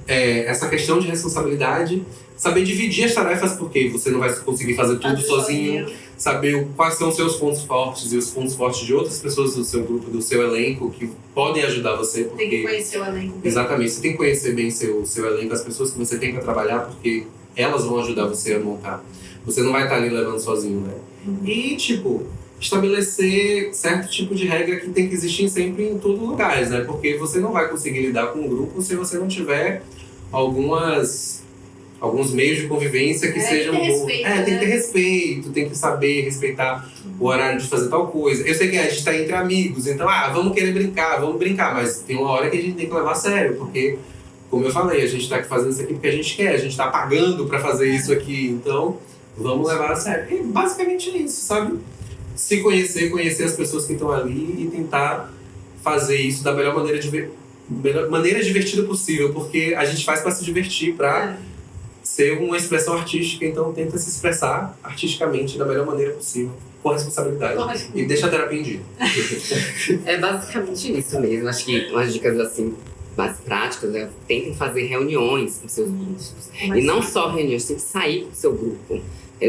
essa questão de responsabilidade, saber dividir as tarefas, porque você não vai conseguir fazer tudo sozinho. Saber quais são os seus pontos fortes e os pontos fortes de outras pessoas do seu grupo, do seu elenco, que podem ajudar você. Porque, tem que conhecer o elenco. Exatamente, você tem que conhecer bem seu elenco, as pessoas que você tem para trabalhar, porque elas vão ajudar você a montar. Você não vai estar ali levando sozinho, né? E, tipo, estabelecer certo tipo de regra que tem que existir sempre em todo lugar, né? Porque você não vai conseguir lidar com um grupo se você não tiver alguns meios de convivência que sejam bons. Tem que ter respeito, tem que saber respeitar o horário de fazer tal coisa. Eu sei que a gente tá entre amigos, então, vamos querer brincar, vamos brincar, mas tem uma hora que a gente tem que levar a sério, porque, como eu falei, a gente tá aqui fazendo isso aqui porque a gente quer, a gente tá pagando pra fazer isso aqui, então vamos levar a sério. E basicamente é isso, sabe? Se conhecer as pessoas que estão ali e tentar fazer isso da melhor maneira divertida possível, porque a gente faz para se divertir, para ser uma expressão artística, então tenta se expressar artisticamente da melhor maneira possível, com responsabilidade. E deixa a terapia em dia. É basicamente isso mesmo. Acho que umas dicas assim mais práticas é tentem fazer reuniões com seus grupos. E não só reuniões, tem que sair com o seu grupo.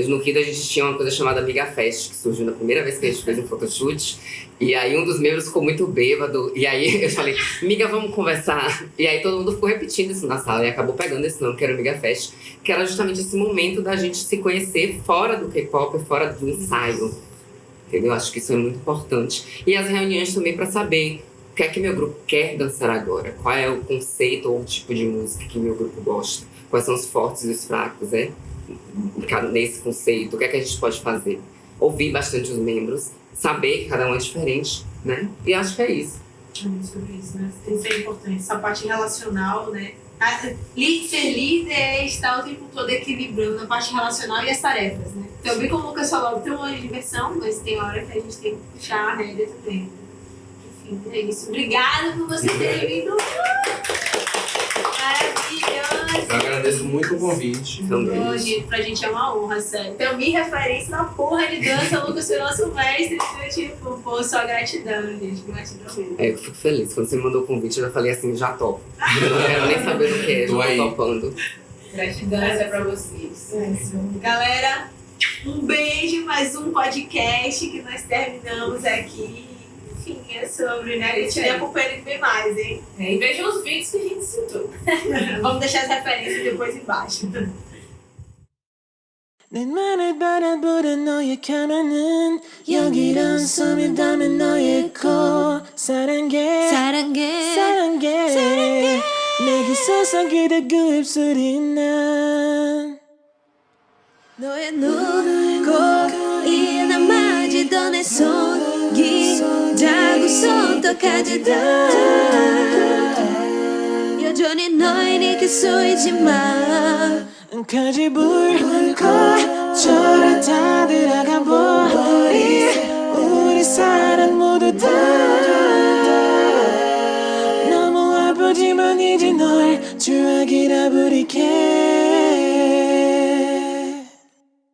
No Kido a gente tinha uma coisa chamada Amiga Fest, que surgiu na primeira vez que a gente fez um photoshoot. E aí um dos membros ficou muito bêbado. E aí eu falei, amiga, vamos conversar. E aí todo mundo ficou repetindo isso na sala. E acabou pegando esse nome, que era Amiga Fest. Que era justamente esse momento da gente se conhecer fora do K-pop, fora do ensaio. Entendeu? Acho que isso é muito importante. E as reuniões também para saber o que é que meu grupo quer dançar agora. Qual é o conceito ou o tipo de música que meu grupo gosta. Quais são os fortes e os fracos, nesse conceito, o que é que a gente pode fazer? Ouvir bastante os membros, saber que cada um é diferente, né? E acho que é isso. É muito sobre isso, né? Tem que ser importante. Essa parte relacional, né? Ser líder é estar o tempo todo equilibrando a parte relacional e as tarefas, né? Então, bem como o Lucas falou, tem uma diversão, mas tem hora que a gente tem que puxar a rédea também. Enfim, é isso. Obrigada por você ter vindo. Maravilhoso! Eu agradeço muito o convite. Hoje, pra gente é uma honra, sério. Então, minha referência na porra de dança, Lucas foi nosso mestre. Então, tipo, pô, só gratidão, gente. Gratidão mesmo. Eu fico feliz. Quando você me mandou o convite, eu já falei assim, já topo. Eu não quero nem saber do que é, já tô topando. Gratidão, essa é pra vocês. Galera, um beijo, mais um podcast que nós terminamos aqui. Enfim, é sobre, né? A gente acompanha bem mais, hein? E vejam os vídeos que a gente citou. Vamos deixar as referências depois embaixo. 내 바라보는 너의 카메라는 여기란 섬이 닮은 너의 코 사랑해 내게 솟아기대 그 입술이 난 너의 눈, 코, 이나 마지던 내 손기 자고 손톱까지도 여전히 너에게 쏘이지만 까지 불꽃처럼 다 들어가 버리 우리 사랑 모두 다 너무 아프지만 이제 널 추억이라 부를게